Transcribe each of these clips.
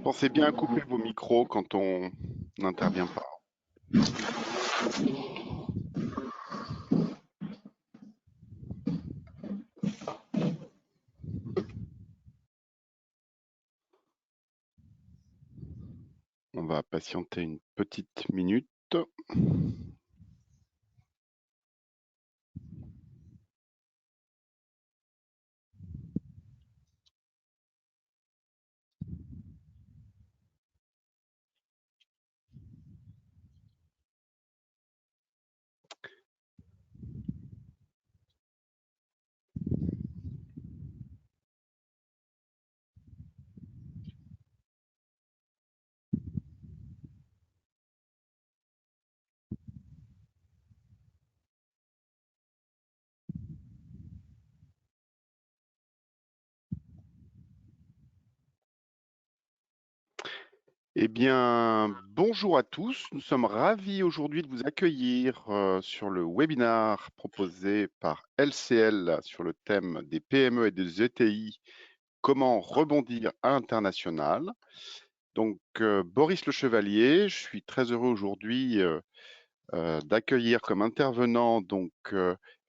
Pensez bien à couper vos micros quand on n'intervient pas. On va patienter une petite minute. Eh bien, bonjour à tous. Nous sommes ravis aujourd'hui de vous accueillir sur le webinaire proposé par LCL sur le thème des PME et des ETI, comment rebondir à l'international. Donc, Boris Le Chevalier, je suis très heureux aujourd'hui d'accueillir comme intervenant donc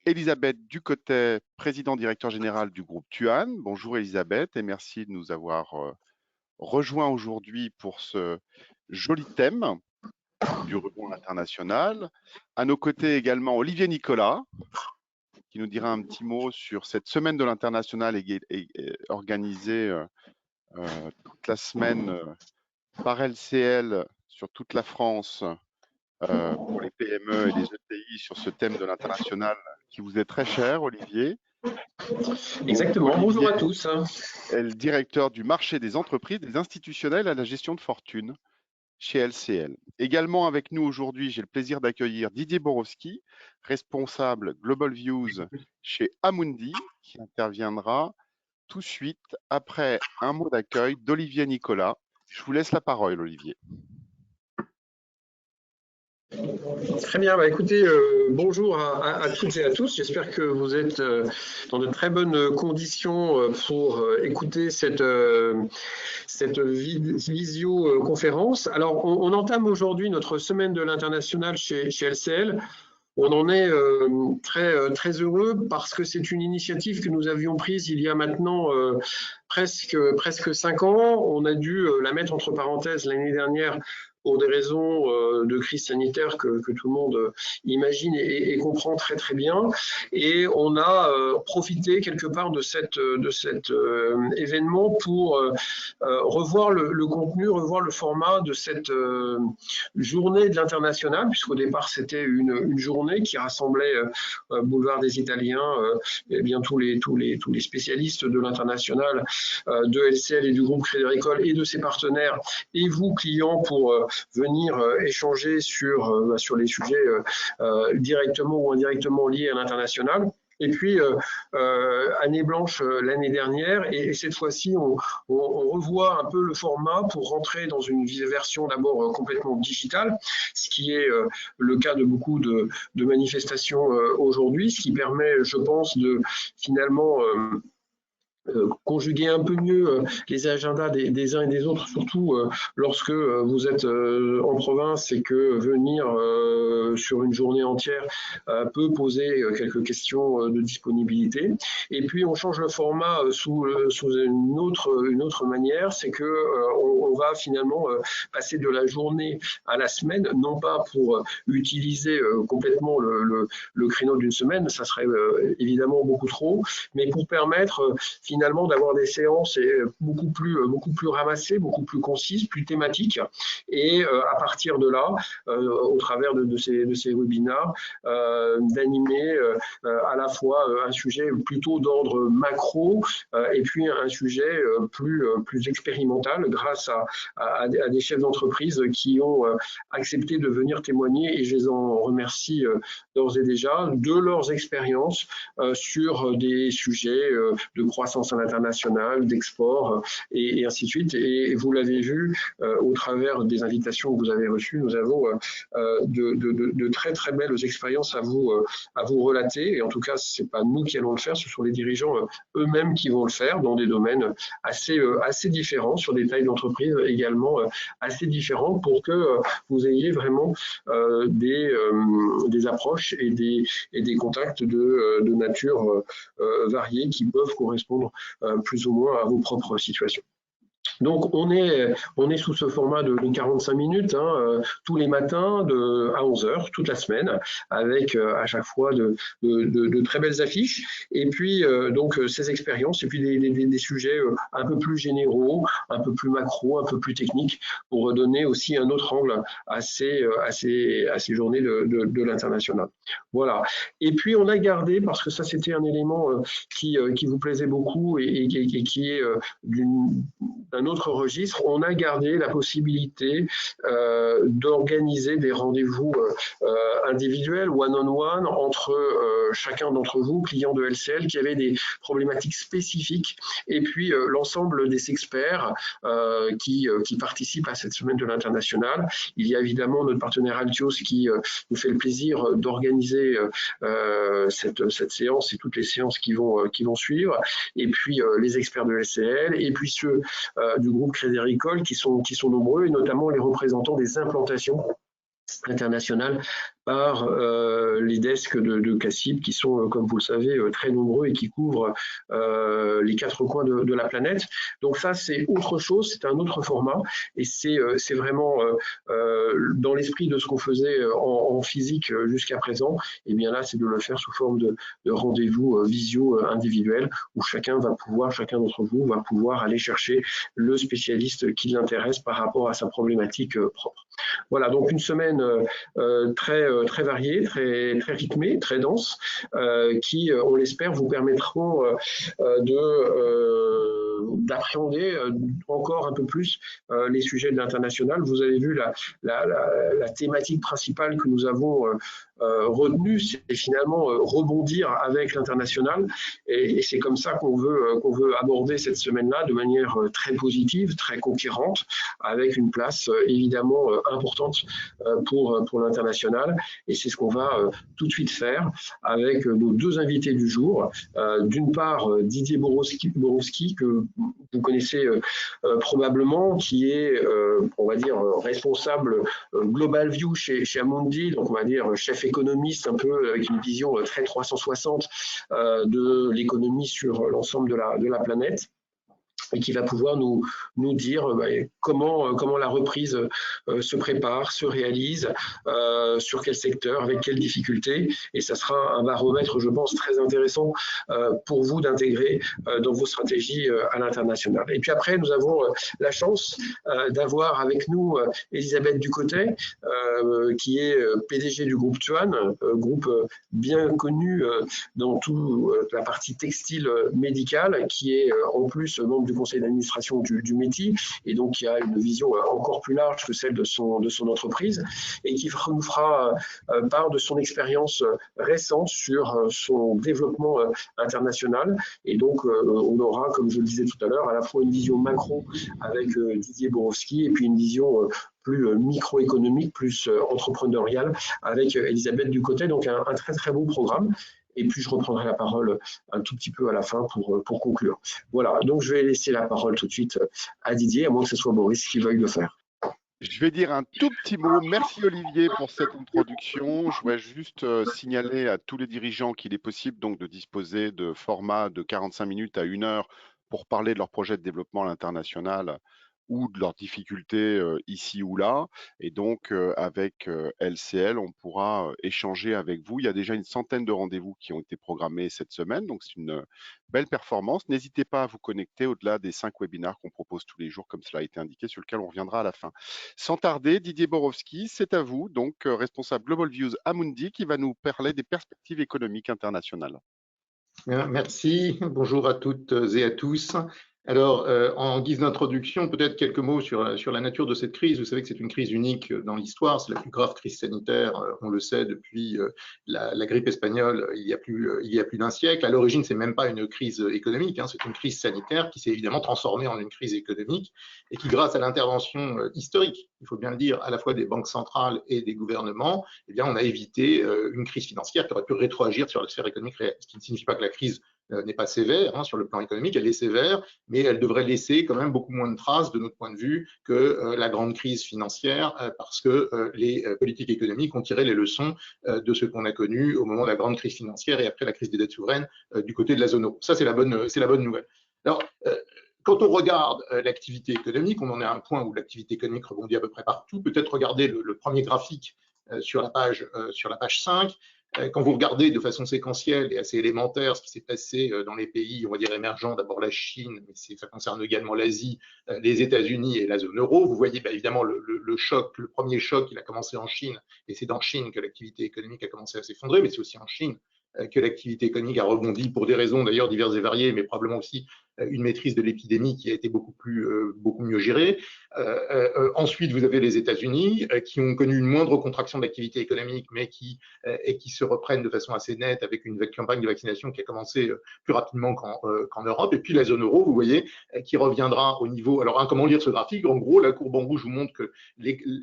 Elisabeth Ducotet, président directeur général du groupe Tuan. Bonjour Elisabeth et merci de nous avoir rejoints aujourd'hui pour ce joli thème du rebond international. À nos côtés également Olivier Nicolas, qui nous dira un petit mot sur cette semaine de l'international organisée toute la semaine par LCL sur toute la France pour les PME et les ETI sur ce thème de l'international qui vous est très cher, Olivier. Exactement, Olivier bonjour à tous. est le directeur du marché des entreprises, des institutionnels à la gestion de fortune chez LCL. Également avec nous aujourd'hui, j'ai le plaisir d'accueillir Didier Borowski, responsable Global Views chez Amundi, qui interviendra tout de suite après un mot d'accueil d'Olivier Nicolas. Je vous laisse la parole, Olivier. Très bien, écoutez, bonjour à toutes et à tous. J'espère que vous êtes dans de très bonnes conditions pour écouter cette visioconférence. Alors, on entame aujourd'hui notre semaine de l'international chez LCL. On en est très heureux parce que c'est une initiative que nous avions prise il y a maintenant presque 5 ans. On a dû la mettre entre parenthèses l'année dernière pour des raisons de crise sanitaire que tout le monde imagine et comprend très bien. Et on a profité quelque part de cet événement pour revoir le contenu, revoir le format de cette journée de l'international, puisqu'au départ c'était une journée qui rassemblait Boulevard des Italiens, et bien tous les spécialistes de l'international, de LCL et du groupe Crédit Agricole et de ses partenaires, et vous clients, pour venir échanger sur les sujets directement ou indirectement liés à l'international. Et puis, année blanche l'année dernière, et cette fois-ci, on revoit un peu le format pour rentrer dans une version d'abord complètement digitale, ce qui est le cas de beaucoup de manifestations aujourd'hui, ce qui permet, je pense, de finalement conjuguer un peu mieux les agendas des uns et des autres, surtout lorsque vous êtes en province et que venir sur une journée entière peut poser quelques questions de disponibilité. Et puis on change le format sous une autre manière, c'est que on va finalement passer de la journée à la semaine, non pas pour utiliser complètement le créneau d'une semaine, ça serait évidemment beaucoup trop, mais pour permettre finalement d'avoir des séances beaucoup plus ramassées, beaucoup plus concises, plus thématiques, et à partir de là, au travers de ces webinaires, d'animer à la fois un sujet plutôt d'ordre macro et puis un sujet plus expérimental grâce à des chefs d'entreprise qui ont accepté de venir témoigner, et je les en remercie d'ores et déjà, de leurs expériences sur des sujets de croissance connaissances à l'international, d'export et ainsi de suite. Et vous l'avez vu au travers des invitations que vous avez reçues, nous avons de très très belles expériences à vous relater. Et en tout cas, c'est pas nous qui allons le faire, ce sont les dirigeants eux-mêmes qui vont le faire dans des domaines assez différents, sur des tailles d'entreprise également assez différents, pour que vous ayez vraiment des approches et des contacts de nature variée qui peuvent correspondre plus ou moins à vos propres situations. Donc, on est sous ce format de 45 minutes, tous les matins à 11 heures, toute la semaine, avec à chaque fois de très belles affiches. Et puis, donc, ces expériences, et puis des sujets un peu plus généraux, un peu plus macro, un peu plus techniques, pour donner aussi un autre angle à ces journées de l'international. Voilà. Et puis, on a gardé, parce que ça, c'était un élément qui vous plaisait beaucoup et qui est d'un autre registre, on a gardé la possibilité d'organiser des rendez-vous individuels, one-on-one, entre chacun d'entre vous, clients de LCL, qui avaient des problématiques spécifiques, et puis l'ensemble des experts qui participent à cette semaine de l'international. Il y a évidemment notre partenaire Altios qui nous fait le plaisir d'organiser cette séance et toutes les séances qui vont suivre, et puis les experts de LCL, et puis ceux du groupe Crédit Agricole qui sont nombreux, et notamment les représentants des implantations internationales par les desks de CACIB qui sont, comme vous le savez, très nombreux et qui couvrent les quatre coins de la planète. Donc ça, c'est autre chose, c'est un autre format, et c'est vraiment dans l'esprit de ce qu'on faisait en physique jusqu'à présent. Et bien là, c'est de le faire sous forme de rendez-vous visio individuel, où chacun d'entre vous va pouvoir aller chercher le spécialiste qui l'intéresse par rapport à sa problématique propre. Voilà, donc une semaine très variée, très rythmée, très dense, qui, on l'espère, vous permettront d'appréhender encore un peu plus les sujets de l'international. Vous avez vu la thématique principale que nous avons retenue, c'est finalement rebondir avec l'international, et c'est comme ça qu'on veut aborder cette semaine-là de manière très positive, très conquérante, avec une place évidemment importante pour l'international. Et c'est ce qu'on va tout de suite faire avec nos deux invités du jour. D'une part, Didier Borowski, que vous connaissez probablement, qui est, on va dire, responsable Global View chez Amundi, donc on va dire chef économiste, un peu avec une vision très 360 de l'économie sur l'ensemble de la planète, et qui va pouvoir nous dire comment la reprise se prépare, se réalise, sur quel secteur, avec quelles difficultés. Et ça sera un baromètre, je pense, très intéressant pour vous d'intégrer dans vos stratégies à l'international. Et puis après, nous avons la chance d'avoir avec nous Elisabeth Ducotet, qui est PDG du groupe Tuan, groupe bien connu dans toute la partie textile médicale, qui est en plus membre du conseil d'administration du METI, et donc qui a une vision encore plus large que celle de son entreprise, et qui nous fera part de son expérience récente sur son développement international. Et donc on aura, comme je le disais tout à l'heure, à la fois une vision macro avec Didier Borowski, et puis une vision plus microéconomique, plus entrepreneuriale avec Elisabeth Ducotet. Donc un très très beau programme. Et puis, je reprendrai la parole un tout petit peu à la fin pour conclure. Voilà, donc je vais laisser la parole tout de suite à Didier, à moins que ce soit Boris qui veuille le faire. Je vais dire un tout petit mot. Merci Olivier pour cette introduction. Je voudrais juste signaler à tous les dirigeants qu'il est possible donc de disposer de formats de 45 minutes à 1 heure pour parler de leur projet de développement à l'international ou de leurs difficultés ici ou là. Et donc, avec LCL, on pourra échanger avec vous. Il y a déjà une centaine de rendez-vous qui ont été programmés cette semaine, donc c'est une belle performance. N'hésitez pas à vous connecter au-delà des 5 webinaires qu'on propose tous les jours, comme cela a été indiqué, sur lequel on reviendra à la fin. Sans tarder, Didier Borowski, c'est à vous, donc responsable Global Views Amundi, qui va nous parler des perspectives économiques internationales. Merci, bonjour à toutes et à tous. Alors, en guise d'introduction, peut-être quelques mots sur la nature de cette crise. Vous savez que c'est une crise unique dans l'histoire. C'est la plus grave crise sanitaire, on le sait, depuis la grippe espagnole il y a plus d'un siècle. À l'origine, c'est même pas une crise économique, hein, c'est une crise sanitaire qui s'est évidemment transformée en une crise économique et qui, grâce à l'intervention historique, il faut bien le dire, à la fois des banques centrales et des gouvernements, eh bien, on a évité une crise financière qui aurait pu rétroagir sur la sphère économique réelle. Ce qui ne signifie pas que la crise n'est pas sévère, hein, sur le plan économique, elle est sévère, mais elle devrait laisser quand même beaucoup moins de traces de notre point de vue que la grande crise financière, parce que les politiques économiques ont tiré les leçons de ce qu'on a connu au moment de la grande crise financière et après la crise des dettes souveraines du côté de la zone euro. Ça, c'est la bonne nouvelle. Alors, quand on regarde l'activité économique, on en est à un point où l'activité économique rebondit à peu près partout. Peut-être regarder le premier graphique sur la page 5. Quand vous regardez de façon séquentielle et assez élémentaire ce qui s'est passé dans les pays, on va dire émergents, d'abord la Chine, mais ça concerne également l'Asie, les États-Unis et la zone euro, vous voyez évidemment le choc, le premier choc, il a commencé en Chine, et c'est en Chine que l'activité économique a commencé à s'effondrer, mais c'est aussi en Chine que l'activité économique a rebondi pour des raisons d'ailleurs diverses et variées, mais probablement aussi une maîtrise de l'épidémie qui a été beaucoup mieux gérée. Ensuite, vous avez les États-Unis qui ont connu une moindre contraction de l'activité économique, mais qui se reprennent de façon assez nette avec une campagne de vaccination qui a commencé plus rapidement qu'en Europe. Et puis la zone euro, vous voyez, qui reviendra au niveau. Alors, comment lire ce graphique? En gros, la courbe en rouge vous montre que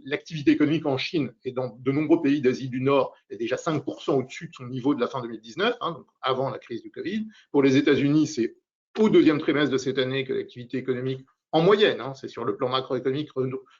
l'activité économique en Chine et dans de nombreux pays d'Asie du Nord est déjà 5% au-dessus de son niveau de la fin 2019, hein, donc avant la crise du Covid. Pour les États-Unis, c'est au deuxième trimestre de cette année que l'activité économique, en moyenne, hein, c'est sur le plan macroéconomique,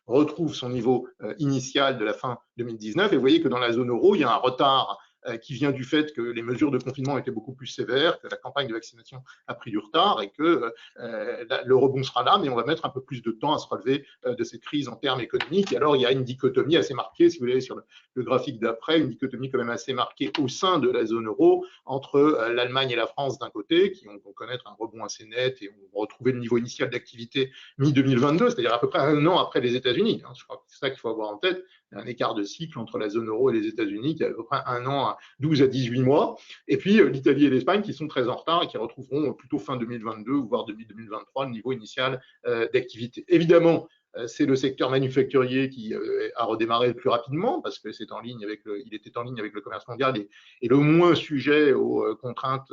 retrouve son niveau initial de la fin 2019. Et vous voyez que dans la zone euro, il y a un retard qui vient du fait que les mesures de confinement étaient beaucoup plus sévères, que la campagne de vaccination a pris du retard et que le rebond sera là, mais on va mettre un peu plus de temps à se relever de cette crise en termes économiques. Et alors, il y a une dichotomie assez marquée, si vous voulez, sur le graphique d'après, une dichotomie quand même assez marquée au sein de la zone euro entre l'Allemagne et la France d'un côté, qui vont connaître un rebond assez net et vont retrouver le niveau initial d'activité mi-2022, c'est-à-dire à peu près un an après les États-Unis. Je crois que c'est ça qu'il faut avoir en tête, un écart de cycle entre la zone euro et les États-Unis qui est à peu près un an, 12 à 18 mois, et puis l'Italie et l'Espagne qui sont très en retard et qui retrouveront plutôt fin 2022 voire début 2023 le niveau initial d'activité. Évidemment, c'est le secteur manufacturier qui a redémarré le plus rapidement parce que c'est en ligne avec il était en ligne avec le commerce mondial et le moins sujet aux contraintes,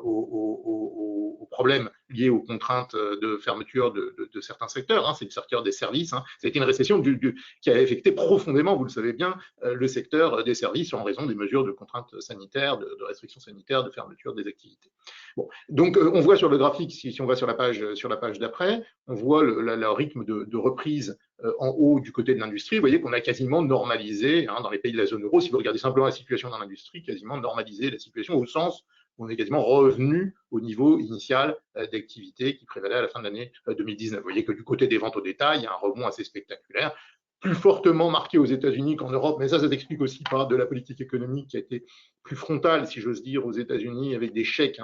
aux problèmes liés aux contraintes de fermeture de certains secteurs. Hein, c'est le secteur des services. Hein. Ça a été une récession qui a affecté profondément, vous le savez bien, le secteur des services en raison des mesures de contraintes sanitaires, de restrictions sanitaires, de fermeture des activités. Bon, donc on voit sur le graphique, si on va sur la page d'après, on voit le rythme de reprise en haut du côté de l'industrie. Vous voyez qu'on a quasiment normalisé, hein, dans les pays de la zone euro, si vous regardez simplement la situation dans l'industrie, quasiment normalisé la situation au sens où on est quasiment revenu au niveau initial d'activité qui prévalait à la fin de l'année 2019. Vous voyez que du côté des ventes au détail, il y a un rebond assez spectaculaire, plus fortement marqué aux États-Unis qu'en Europe, mais ça s'explique aussi par de la politique économique qui a été plus frontale, si j'ose dire, aux États-Unis, avec des chèques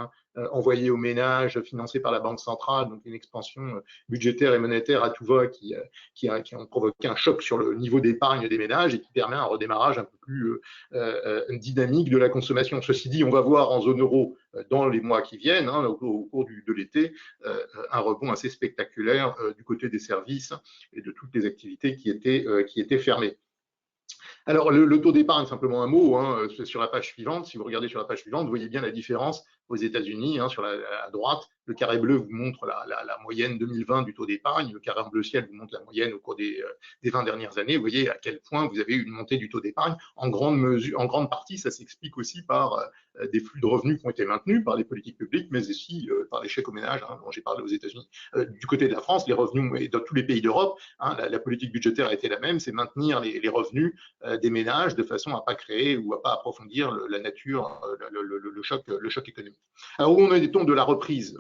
envoyés aux ménages, financés par la Banque centrale, donc une expansion budgétaire et monétaire à tout va qui ont provoqué un choc sur le niveau d'épargne des ménages et qui permet un redémarrage un peu plus dynamique de la consommation. Ceci dit, on va voir en zone euro dans les mois qui viennent, hein, au cours de l'été, un rebond assez spectaculaire du côté des services et de toutes les activités qui étaient fermées. Alors, le taux d'épargne, simplement un mot, hein, sur la page suivante. Si vous regardez sur la page suivante, vous voyez bien la différence aux États-Unis. Hein, à droite, le carré bleu vous montre la moyenne 2020 du taux d'épargne. Le carré en bleu ciel vous montre la moyenne au cours des 20 dernières années. Vous voyez à quel point vous avez eu une montée du taux d'épargne. En grande partie, ça s'explique aussi par des flux de revenus qui ont été maintenus par les politiques publiques, mais aussi par les chèques aux ménages, hein, dont j'ai parlé aux États-Unis. Du côté de la France, les revenus, et dans tous les pays d'Europe, hein, la politique budgétaire a été la même, c'est maintenir les revenus des ménages de façon à ne pas créer ou à ne pas approfondir la nature, le choc économique. Alors, où on est de la reprise?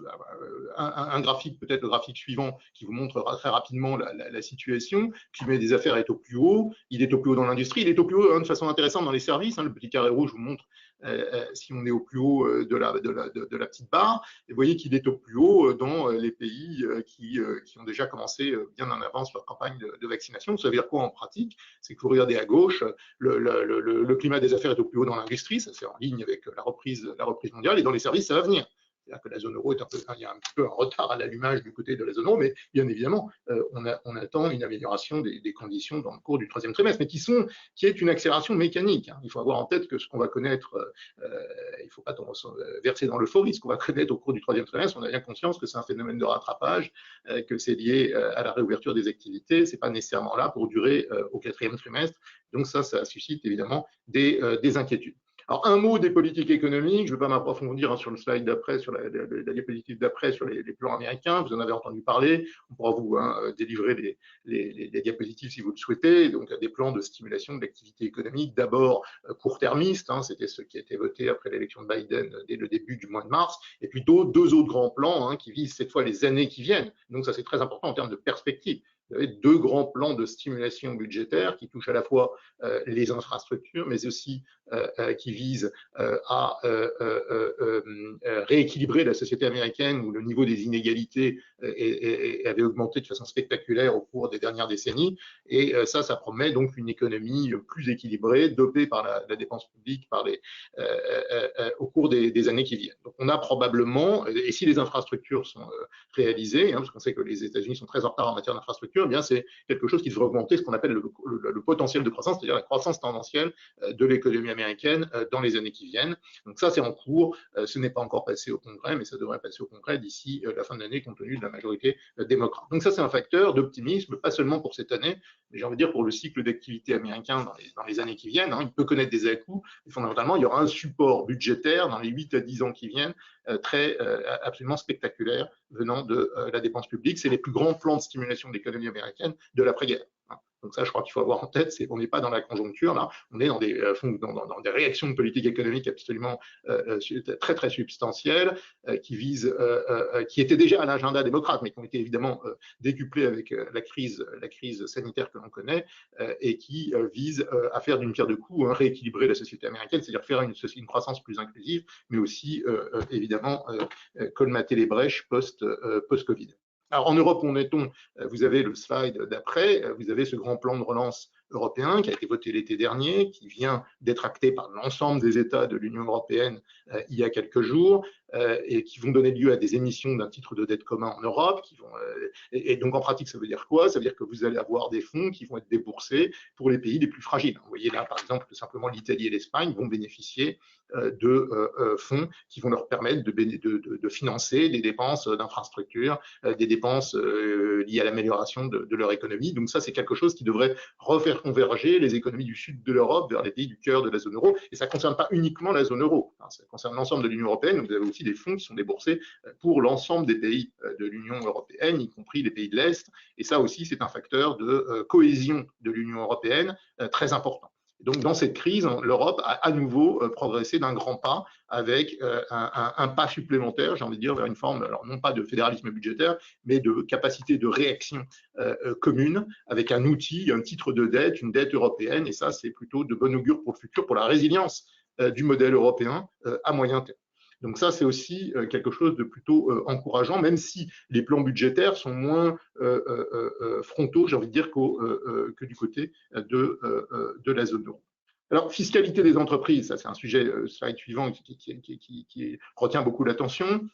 Un graphique, peut-être le graphique suivant, qui vous montre très rapidement la situation. Le climat des affaires est au plus haut. Il est au plus haut dans l'industrie. Il est au plus haut, hein, de façon intéressante, dans les services. Hein, le petit carré rouge vous montre si on est au plus haut de la petite barre. Et vous voyez qu'il est au plus haut dans les pays qui ont déjà commencé bien en avance leur campagne de vaccination. Ça veut dire quoi en pratique? C'est que vous regardez à gauche, le climat des affaires est au plus haut dans l'industrie. Ça, c'est en ligne avec la reprise mondiale. Et dans les services, ça va venir. C'est-à-dire que la zone euro il y a un petit peu un retard à l'allumage du côté de la zone euro, mais bien évidemment, on attend une amélioration des conditions dans le cours du troisième trimestre, mais qui est une accélération mécanique. Il faut avoir en tête que ce qu'on va connaître, il ne faut pas verser dans l'euphorie, ce qu'on va connaître au cours du troisième trimestre, on a bien conscience que c'est un phénomène de rattrapage, que c'est lié à la réouverture des activités, c'est pas nécessairement là pour durer au quatrième trimestre. Donc ça suscite évidemment des inquiétudes. Alors, un mot des politiques économiques, je ne vais pas m'approfondir sur le slide d'après, sur la diapositive d'après, sur les plans américains, vous en avez entendu parler, on pourra vous délivrer les diapositives si vous le souhaitez, donc des plans de stimulation de l'activité économique, d'abord court-termistes, c'était ce qui a été voté après l'élection de Biden dès le début du mois de mars, et plutôt deux autres grands plans qui visent cette fois les années qui viennent, donc ça c'est très important en termes de perspective. Vous avez deux grands plans de stimulation budgétaire qui touchent à la fois les infrastructures, mais aussi qui visent à rééquilibrer la société américaine où le niveau des inégalités avait augmenté de façon spectaculaire au cours des dernières décennies. Et ça promet donc une économie plus équilibrée, dopée par la dépense publique au cours des années qui viennent. Donc on a probablement, et si les infrastructures sont réalisées, parce qu'on sait que les États-Unis sont très en retard en matière d'infrastructure, eh bien c'est quelque chose qui devrait augmenter ce qu'on appelle le potentiel de croissance, c'est-à-dire la croissance tendancielle de l'économie américaine dans les années qui viennent. Donc ça, c'est en cours. Ce n'est pas encore passé au Congrès, mais ça devrait passer au Congrès d'ici la fin de l'année, compte tenu de la majorité démocrate. Donc ça, c'est un facteur d'optimisme, pas seulement pour cette année, mais j'ai envie de dire pour le cycle d'activité américain dans les années qui viennent. Il peut connaître des à-coups, mais fondamentalement, il y aura un support budgétaire dans les 8 à 10 ans qui viennent, absolument spectaculaire venant de la dépense publique. C'est les plus grands plans de stimulation de l'économie américaine de l'après-guerre. Donc ça, je crois qu'il faut avoir en tête, c'est qu'on n'est pas dans la conjoncture, là, on est dans des réactions de politique économique absolument très très substantielles, qui étaient déjà à l'agenda démocrate, mais qui ont été évidemment décuplées avec la crise sanitaire que l'on connaît, et qui visent à faire d'une pierre deux coups, rééquilibrer la société américaine, c'est-à-dire faire une croissance plus inclusive, mais aussi évidemment colmater les brèches post-Covid. Alors en Europe, où en est-on? Vous avez le slide d'après, vous avez ce grand plan de relance européen qui a été voté l'été dernier, qui vient d'être acté par l'ensemble des États de l'Union européenne il y a quelques jours, et qui vont donner lieu à des émissions d'un titre de dette commun en Europe. Et donc en pratique, ça veut dire quoi? Ça veut dire que vous allez avoir des fonds qui vont être déboursés pour les pays les plus fragiles. Vous voyez là, par exemple, simplement l'Italie et l'Espagne vont bénéficier de fonds qui vont leur permettre de financer des dépenses d'infrastructures, des dépenses liées à l'amélioration de leur économie. Donc ça, c'est quelque chose qui devrait refaire converger les économies du sud de l'Europe vers les pays du cœur de la zone euro. Et ça ne concerne pas uniquement la zone euro, ça concerne l'ensemble de l'Union européenne. Vous avez aussi des fonds qui sont déboursés pour l'ensemble des pays de l'Union européenne, y compris les pays de l'Est. Et ça aussi, c'est un facteur de cohésion de l'Union européenne très important. Donc, dans cette crise, l'Europe a à nouveau progressé d'un grand pas avec un pas supplémentaire, j'ai envie de dire, vers une forme, alors non pas de fédéralisme budgétaire, mais de capacité de réaction commune avec un outil, un titre de dette, une dette européenne. Et ça, c'est plutôt de bon augure pour le futur, pour la résilience du modèle européen à moyen terme. Donc ça, c'est aussi quelque chose de plutôt encourageant, même si les plans budgétaires sont moins frontaux, j'ai envie de dire, que du côté de la zone euro. Alors, fiscalité des entreprises, ça c'est un sujet, slide suivant, qui retient beaucoup l'attention.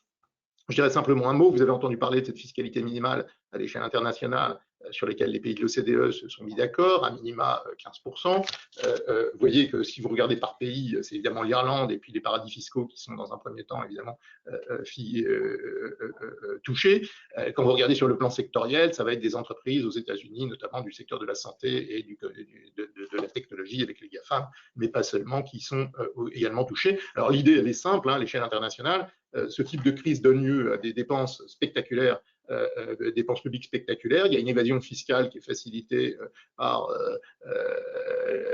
Je dirais simplement un mot, vous avez entendu parler de cette fiscalité minimale à l'échelle internationale sur lesquels les pays de l'OCDE se sont mis d'accord, à minima 15%. Vous voyez que si vous regardez par pays, c'est évidemment l'Irlande et puis les paradis fiscaux qui sont dans un premier temps évidemment touchés. Quand vous regardez sur le plan sectoriel, ça va être des entreprises aux États-Unis, notamment du secteur de la santé et de la technologie avec les GAFAM, mais pas seulement, qui sont également touchés. Alors l'idée, elle est simple, à l'échelle internationale, ce type de crise donne lieu à des dépenses spectaculaires, dépenses publiques spectaculaires. Il y a une évasion fiscale qui est facilitée par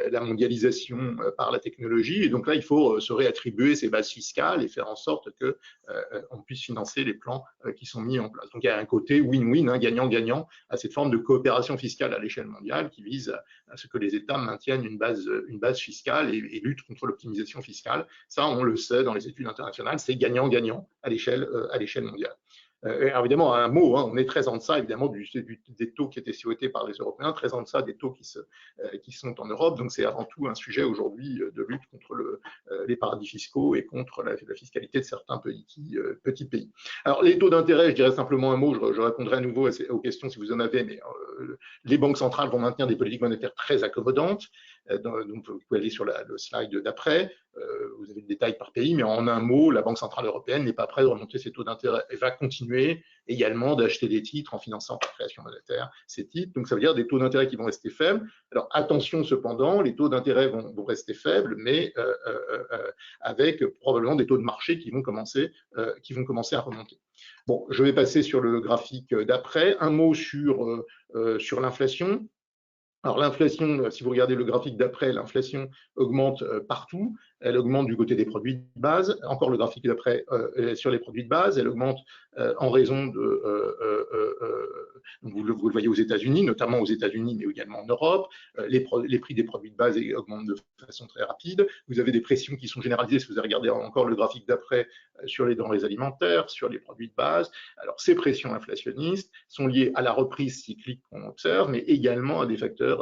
la mondialisation, par la technologie. Et donc là, il faut se réattribuer ces bases fiscales et faire en sorte qu'on puisse financer les plans qui sont mis en place. Donc il y a un côté win-win, gagnant-gagnant, à cette forme de coopération fiscale à l'échelle mondiale qui vise à ce que les États maintiennent une base fiscale et luttent contre l'optimisation fiscale. Ça, on le sait dans les études internationales, c'est gagnant-gagnant à l'échelle mondiale. Alors évidemment, un mot, hein, on est très en deçà évidemment des taux qui étaient souhaités par les Européens, très en deçà des taux qui sont en Europe. Donc c'est avant tout un sujet aujourd'hui de lutte contre les paradis fiscaux et contre la fiscalité de certains petits pays. Alors les taux d'intérêt, je dirais simplement un mot, je répondrai à nouveau aux questions si vous en avez, mais les banques centrales vont maintenir des politiques monétaires très accommodantes. Donc vous pouvez aller sur le slide d'après, vous avez le détail par pays, mais en un mot, la Banque centrale européenne n'est pas prête de remonter ses taux d'intérêt et va continuer également d'acheter des titres en finançant par création monétaire ces titres. Donc ça veut dire des taux d'intérêt qui vont rester faibles. Alors attention cependant, les taux d'intérêt vont rester faibles, mais avec probablement des taux de marché qui vont commencer à remonter. Bon, je vais passer sur le graphique d'après. Un mot sur l'inflation. Alors l'inflation, si vous regardez le graphique d'après, l'inflation augmente partout. Elle augmente du côté des produits de base. Encore le graphique d'après sur les produits de base. Elle augmente en raison vous le voyez aux États-Unis, notamment aux États-Unis, mais également en Europe. Les prix des produits de base augmentent de façon très rapide. Vous avez des pressions qui sont généralisées. Si vous regardez encore le graphique d'après sur les denrées alimentaires, sur les produits de base. Alors ces pressions inflationnistes sont liées à la reprise cyclique qu'on observe, mais également à des facteurs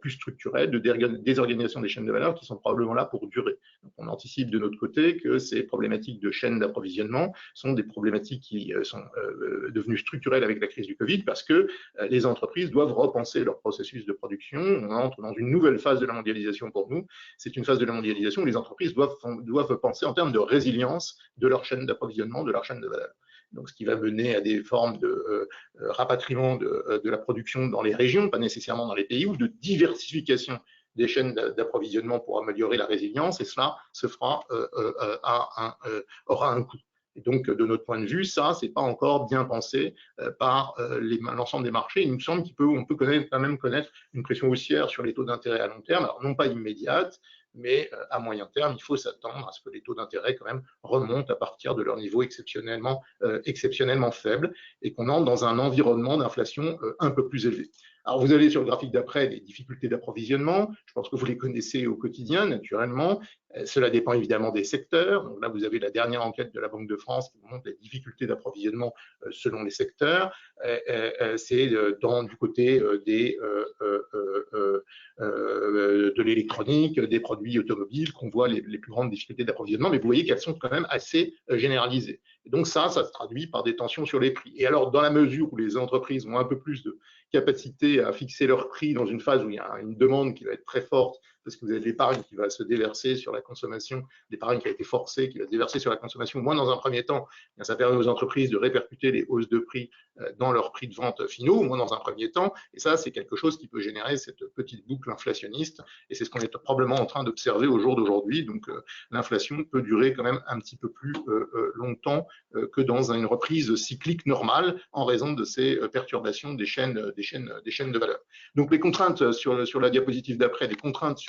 plus structurels de désorganisation des chaînes de valeur qui sont probablement là pour durer. Donc on anticipe de notre côté que ces problématiques de chaînes d'approvisionnement sont des problématiques qui sont devenues structurelles avec la crise du Covid parce que les entreprises doivent repenser leur processus de production. On entre dans une nouvelle phase de la mondialisation pour nous. C'est une phase de la mondialisation où les entreprises doivent penser en termes de résilience de leur chaîne d'approvisionnement, de leur chaîne de valeur. Donc, ce qui va mener à des formes de rapatriement de la production dans les régions, pas nécessairement dans les pays, ou de diversification des chaînes d'approvisionnement pour améliorer la résilience, et cela se fera aura un coût. Et donc, de notre point de vue, ça, c'est pas encore bien pensé par l'ensemble des marchés. Il nous semble qu'on peut quand même connaître une pression haussière sur les taux d'intérêt à long terme, alors non pas immédiate, mais à moyen terme, il faut s'attendre à ce que les taux d'intérêt quand même remontent à partir de leur niveau exceptionnellement faible et qu'on entre dans un environnement d'inflation un peu plus élevé. Alors, vous allez sur le graphique d'après, les difficultés d'approvisionnement. Je pense que vous les connaissez au quotidien, naturellement. Cela dépend évidemment des secteurs. Donc là, vous avez la dernière enquête de la Banque de France qui vous montre les difficultés d'approvisionnement selon les secteurs. C'est du côté de l'électronique, des produits automobiles qu'on voit les plus grandes difficultés d'approvisionnement, mais vous voyez qu'elles sont quand même assez généralisées. Et donc ça se traduit par des tensions sur les prix. Et alors, dans la mesure où les entreprises ont un peu plus de capacité à fixer leur prix dans une phase où il y a une demande qui va être très forte, parce que vous avez de l'épargne qui va se déverser sur la consommation, l'épargne qui a été forcée, qui va se déverser sur la consommation, moins dans un premier temps, ça permet aux entreprises de répercuter les hausses de prix dans leurs prix de vente finaux, moins dans un premier temps, et ça, c'est quelque chose qui peut générer cette petite boucle inflationniste, et c'est ce qu'on est probablement en train d'observer au jour d'aujourd'hui. Donc, l'inflation peut durer quand même un petit peu plus longtemps que dans une reprise cyclique normale en raison de ces perturbations des chaînes de valeur. Donc, les contraintes sur la diapositive d'après, les contraintes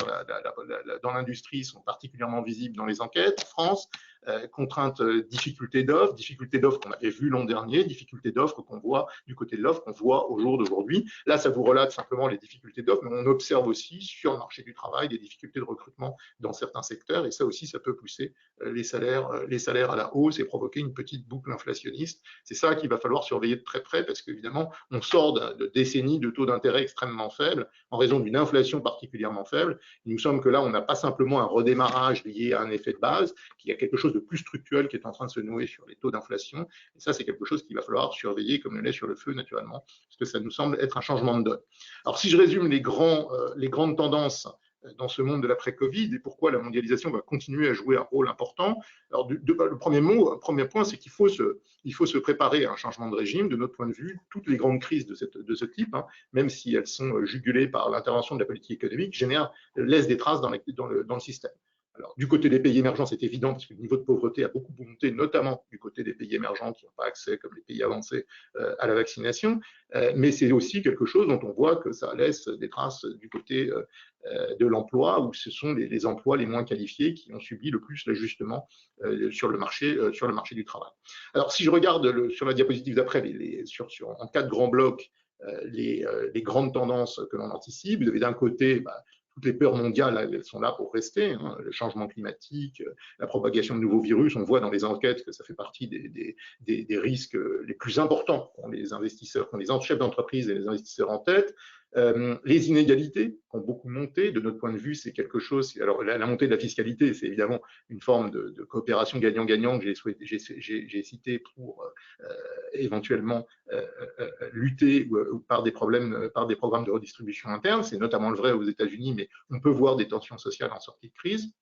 dans l'industrie sont particulièrement visibles dans les enquêtes. En France, contraintes, difficultés d'offres qu'on avait vu l'an dernier, difficultés d'offres qu'on voit du côté de l'offre, qu'on voit au jour d'aujourd'hui. Là, ça vous relate simplement les difficultés d'offres, mais on observe aussi sur le marché du travail des difficultés de recrutement dans certains secteurs, et ça aussi, ça peut pousser les salaires à la hausse et provoquer une petite boucle inflationniste. C'est ça qu'il va falloir surveiller de très près, parce qu'évidemment, on sort de décennies de taux d'intérêt extrêmement faibles en raison d'une inflation particulièrement faible. Il nous semble que là, on n'a pas simplement un redémarrage lié à un effet de base, qu'il y a quelque chose de plus structurel qui est en train de se nouer sur les taux d'inflation. Et ça, c'est quelque chose qu'il va falloir surveiller comme le lait sur le feu, naturellement, parce que ça nous semble être un changement de donne. Alors, si je résume les grandes tendances dans ce monde de l'après-Covid et pourquoi la mondialisation va continuer à jouer un rôle important. Alors, le premier point, c'est qu'il faut se préparer à un changement de régime. De notre point de vue, toutes les grandes crises de ce type, même si elles sont jugulées par l'intervention de la politique économique, laissent des traces dans le système. Alors, du côté des pays émergents, c'est évident parce que le niveau de pauvreté a beaucoup monté, notamment du côté des pays émergents qui n'ont pas accès, comme les pays avancés, à la vaccination. Mais c'est aussi quelque chose dont on voit que ça laisse des traces du côté de l'emploi, où ce sont les emplois les moins qualifiés qui ont subi le plus l'ajustement sur le marché du travail. Alors, si je regarde sur la diapositive d'après, en 4 grands blocs, les grandes tendances que l'on anticipe, vous avez d'un côté toutes les peurs mondiales, elles sont là pour rester, hein, le changement climatique, la propagation de nouveaux virus. On voit dans les enquêtes que ça fait partie des risques les plus importants qu'ont les investisseurs, qu'ont les chefs d'entreprise et les investisseurs en tête. Les inégalités qui ont beaucoup monté, de notre point de vue, c'est quelque chose. Alors, la montée de la fiscalité, c'est évidemment une forme de coopération gagnant-gagnant que j'ai cité pour éventuellement lutter par des programmes de redistribution interne. C'est notamment le vrai aux États-Unis, mais on peut voir des tensions sociales en sortie de crise.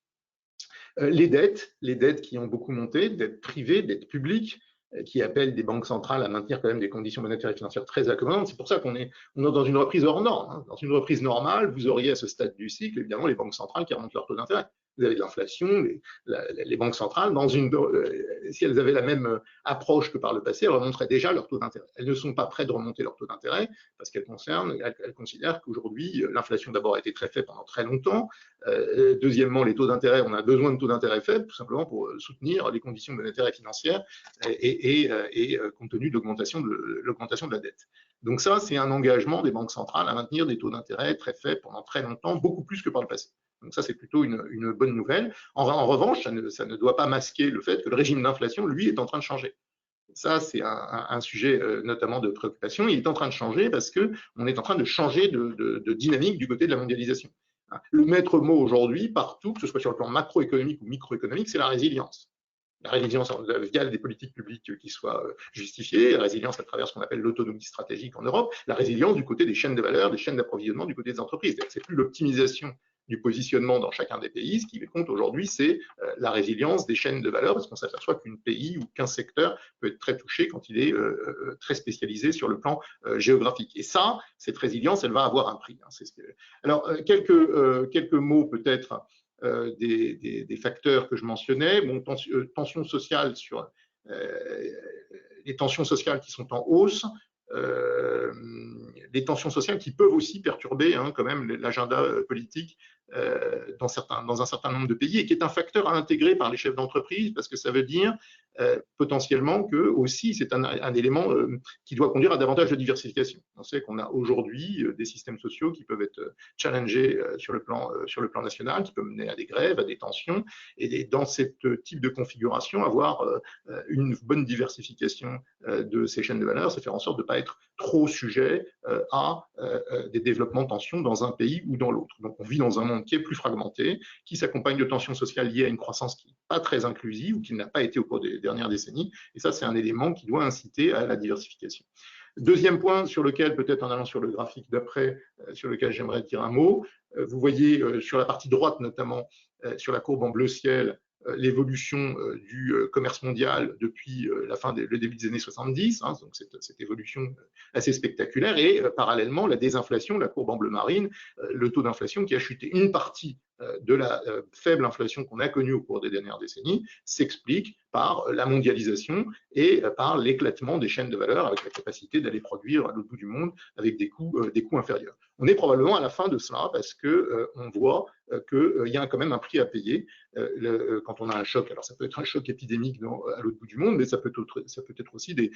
Les dettes qui ont beaucoup monté, dettes privées, dettes publiques, qui appellent des banques centrales à maintenir quand même des conditions monétaires et financières très accommodantes. C'est pour ça qu'on est dans une reprise hors norme. Hein. Dans une reprise normale, vous auriez à ce stade du cycle, évidemment, les banques centrales qui remontent leur taux d'intérêt. Vous avez de l'inflation, les banques centrales, si elles avaient la même approche que par le passé, elles remonteraient déjà leur taux d'intérêt. Elles ne sont pas prêtes de remonter leur taux d'intérêt parce qu'elles considèrent qu'aujourd'hui, l'inflation d'abord a été très faible pendant très longtemps. Deuxièmement, les taux d'intérêt, on a besoin de taux d'intérêt faibles, tout simplement pour soutenir les conditions monétaires et financières et compte tenu de l'augmentation de la dette. Donc ça, c'est un engagement des banques centrales à maintenir des taux d'intérêt très faibles pendant très longtemps, beaucoup plus que par le passé. Donc ça, c'est plutôt une bonne nouvelle. En revanche, ça ne doit pas masquer le fait que le régime d'inflation, lui, est en train de changer. Ça, c'est un sujet notamment de préoccupation. Il est en train de changer parce qu'on est en train de changer de dynamique du côté de la mondialisation. Le maître mot aujourd'hui, partout, que ce soit sur le plan macroéconomique ou microéconomique, c'est la résilience. La résilience via des politiques publiques qui soient justifiées, la résilience à travers ce qu'on appelle l'autonomie stratégique en Europe, la résilience du côté des chaînes de valeur, des chaînes d'approvisionnement du côté des entreprises. C'est plus l'optimisation du positionnement dans chacun des pays. Ce qui compte aujourd'hui, c'est la résilience des chaînes de valeur, parce qu'on s'aperçoit qu'un pays ou qu'un secteur peut être très touché quand il est très spécialisé sur le plan géographique. Et ça, cette résilience, elle va avoir un prix. Hein, Alors, quelques mots peut-être des facteurs que je mentionnais. Bon, tensions sociales sur les tensions sociales qui sont en hausse. Les tensions sociales qui peuvent aussi perturber quand même l'agenda politique dans un certain nombre de pays et qui est un facteur à intégrer par les chefs d'entreprise parce que ça veut dire potentiellement que aussi c'est un élément qui doit conduire à davantage de diversification. On sait qu'on a aujourd'hui des systèmes sociaux qui peuvent être challengés sur le plan national, qui peuvent mener à des grèves, à des tensions et dans ce type de configuration, avoir une bonne diversification de ces chaînes de valeur, c'est faire en sorte de ne pas être trop sujet à des développements de tensions dans un pays ou dans l'autre. Donc on vit dans un monde qui est plus fragmenté, qui s'accompagne de tensions sociales liées à une croissance qui n'est pas très inclusive ou qui n'a pas été au cours des dernières décennies. Et ça, c'est un élément qui doit inciter à la diversification. Deuxième point sur lequel, peut-être en allant sur le graphique d'après, sur lequel j'aimerais dire un mot, vous voyez sur la partie droite notamment, sur la courbe en bleu ciel, l'évolution du commerce mondial depuis le début des années 70, hein, donc cette évolution assez spectaculaire, et parallèlement la désinflation, la courbe en bleu marine, le taux d'inflation qui a chuté. Une partie de la faible inflation qu'on a connue au cours des dernières décennies s'explique par la mondialisation et par l'éclatement des chaînes de valeur avec la capacité d'aller produire à l'autre bout du monde avec des coûts inférieurs. On est probablement à la fin de cela parce qu'on voit qu'il y a quand même un prix à payer quand on a un choc. Alors ça peut être un choc épidémique à l'autre bout du monde, mais ça peut être aussi des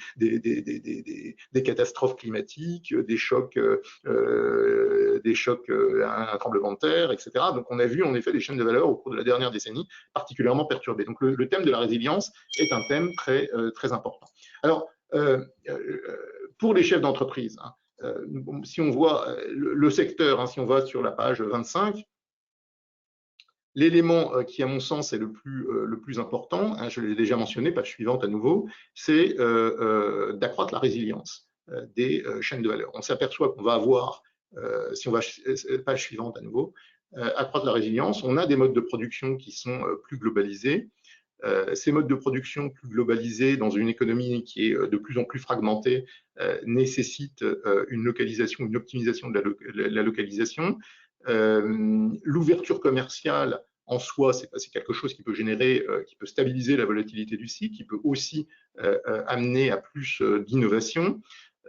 catastrophes climatiques, des chocs, un tremblement de terre, etc. Donc on a vu en effet des chaînes de valeur au cours de la dernière décennie particulièrement perturbées. Donc le thème de la résilience est un thème très, très important. Alors, pour les chefs d'entreprise, si on voit le secteur, si on va sur la page 25, l'élément qui, à mon sens, est le plus important, je l'ai déjà mentionné, page suivante à nouveau, c'est d'accroître la résilience des chaînes de valeur. On s'aperçoit qu'on va avoir, si on va page suivante à nouveau, accroître la résilience, on a des modes de production qui sont plus globalisés. Ces modes de production plus globalisés dans une économie qui est de plus en plus fragmentée nécessitent une localisation, une optimisation de la localisation. L'ouverture commerciale en soi, c'est quelque chose qui peut générer, qui peut stabiliser la volatilité du cycle, qui peut aussi amener à plus d'innovation.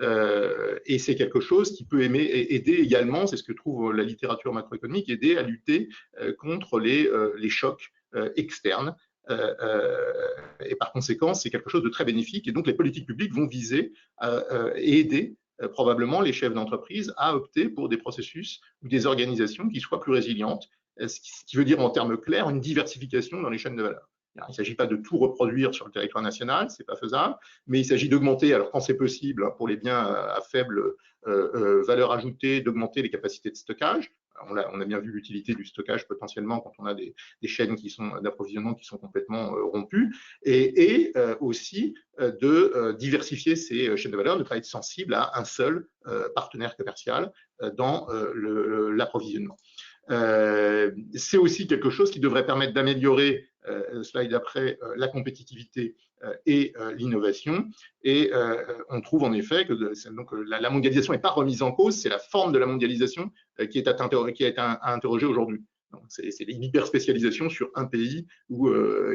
Et c'est quelque chose qui peut aider également, c'est ce que trouve la littérature macroéconomique, aider à lutter contre les chocs externes. Et par conséquent, c'est quelque chose de très bénéfique. Et donc, les politiques publiques vont viser et aider probablement les chefs d'entreprise à opter pour des processus ou des organisations qui soient plus résilientes, ce qui veut dire en termes clairs une diversification dans les chaînes de valeur. Il ne s'agit pas de tout reproduire sur le territoire national, ce n'est pas faisable, mais il s'agit d'augmenter, alors quand c'est possible, pour les biens à faible valeur ajoutée, d'augmenter les capacités de stockage. On a bien vu l'utilité du stockage potentiellement quand on a des chaînes d'approvisionnement qui sont complètement rompues, et aussi de diversifier ces chaînes de valeur, de ne pas être sensible à un seul partenaire commercial dans l'approvisionnement. C'est aussi quelque chose qui devrait permettre d'améliorer, slide après, la compétitivité et l'innovation. Et on trouve en effet que donc, la mondialisation n'est pas remise en cause, c'est la forme de la mondialisation qui est à interroger aujourd'hui. C'est l'hyperspécialisation sur un pays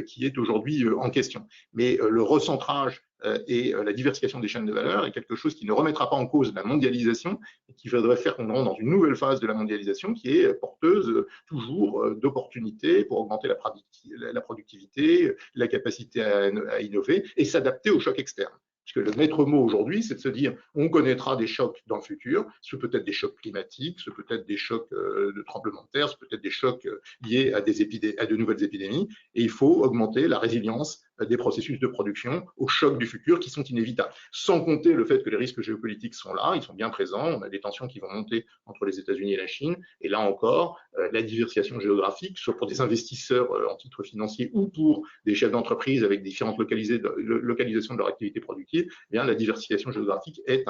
qui est aujourd'hui en question. Mais le recentrage et la diversification des chaînes de valeur est quelque chose qui ne remettra pas en cause la mondialisation et qui devrait faire qu'on rentre dans une nouvelle phase de la mondialisation qui est porteuse toujours d'opportunités pour augmenter la productivité, la capacité à innover et s'adapter aux chocs externes. Parce que le maître mot aujourd'hui, c'est de se dire on connaîtra des chocs dans le futur, ce peut être des chocs climatiques, ce peut être des chocs de tremblements de terre, ce peut être des chocs liés à de nouvelles épidémies, et il faut augmenter la résilience des processus de production aux chocs du futur qui sont inévitables. Sans compter le fait que les risques géopolitiques sont là, ils sont bien présents, on a des tensions qui vont monter entre les États-Unis et la Chine, et là encore, la diversification géographique, soit pour des investisseurs en titres financiers ou pour des chefs d'entreprise avec différentes localisations de leur activité productive, eh bien, la diversification géographique est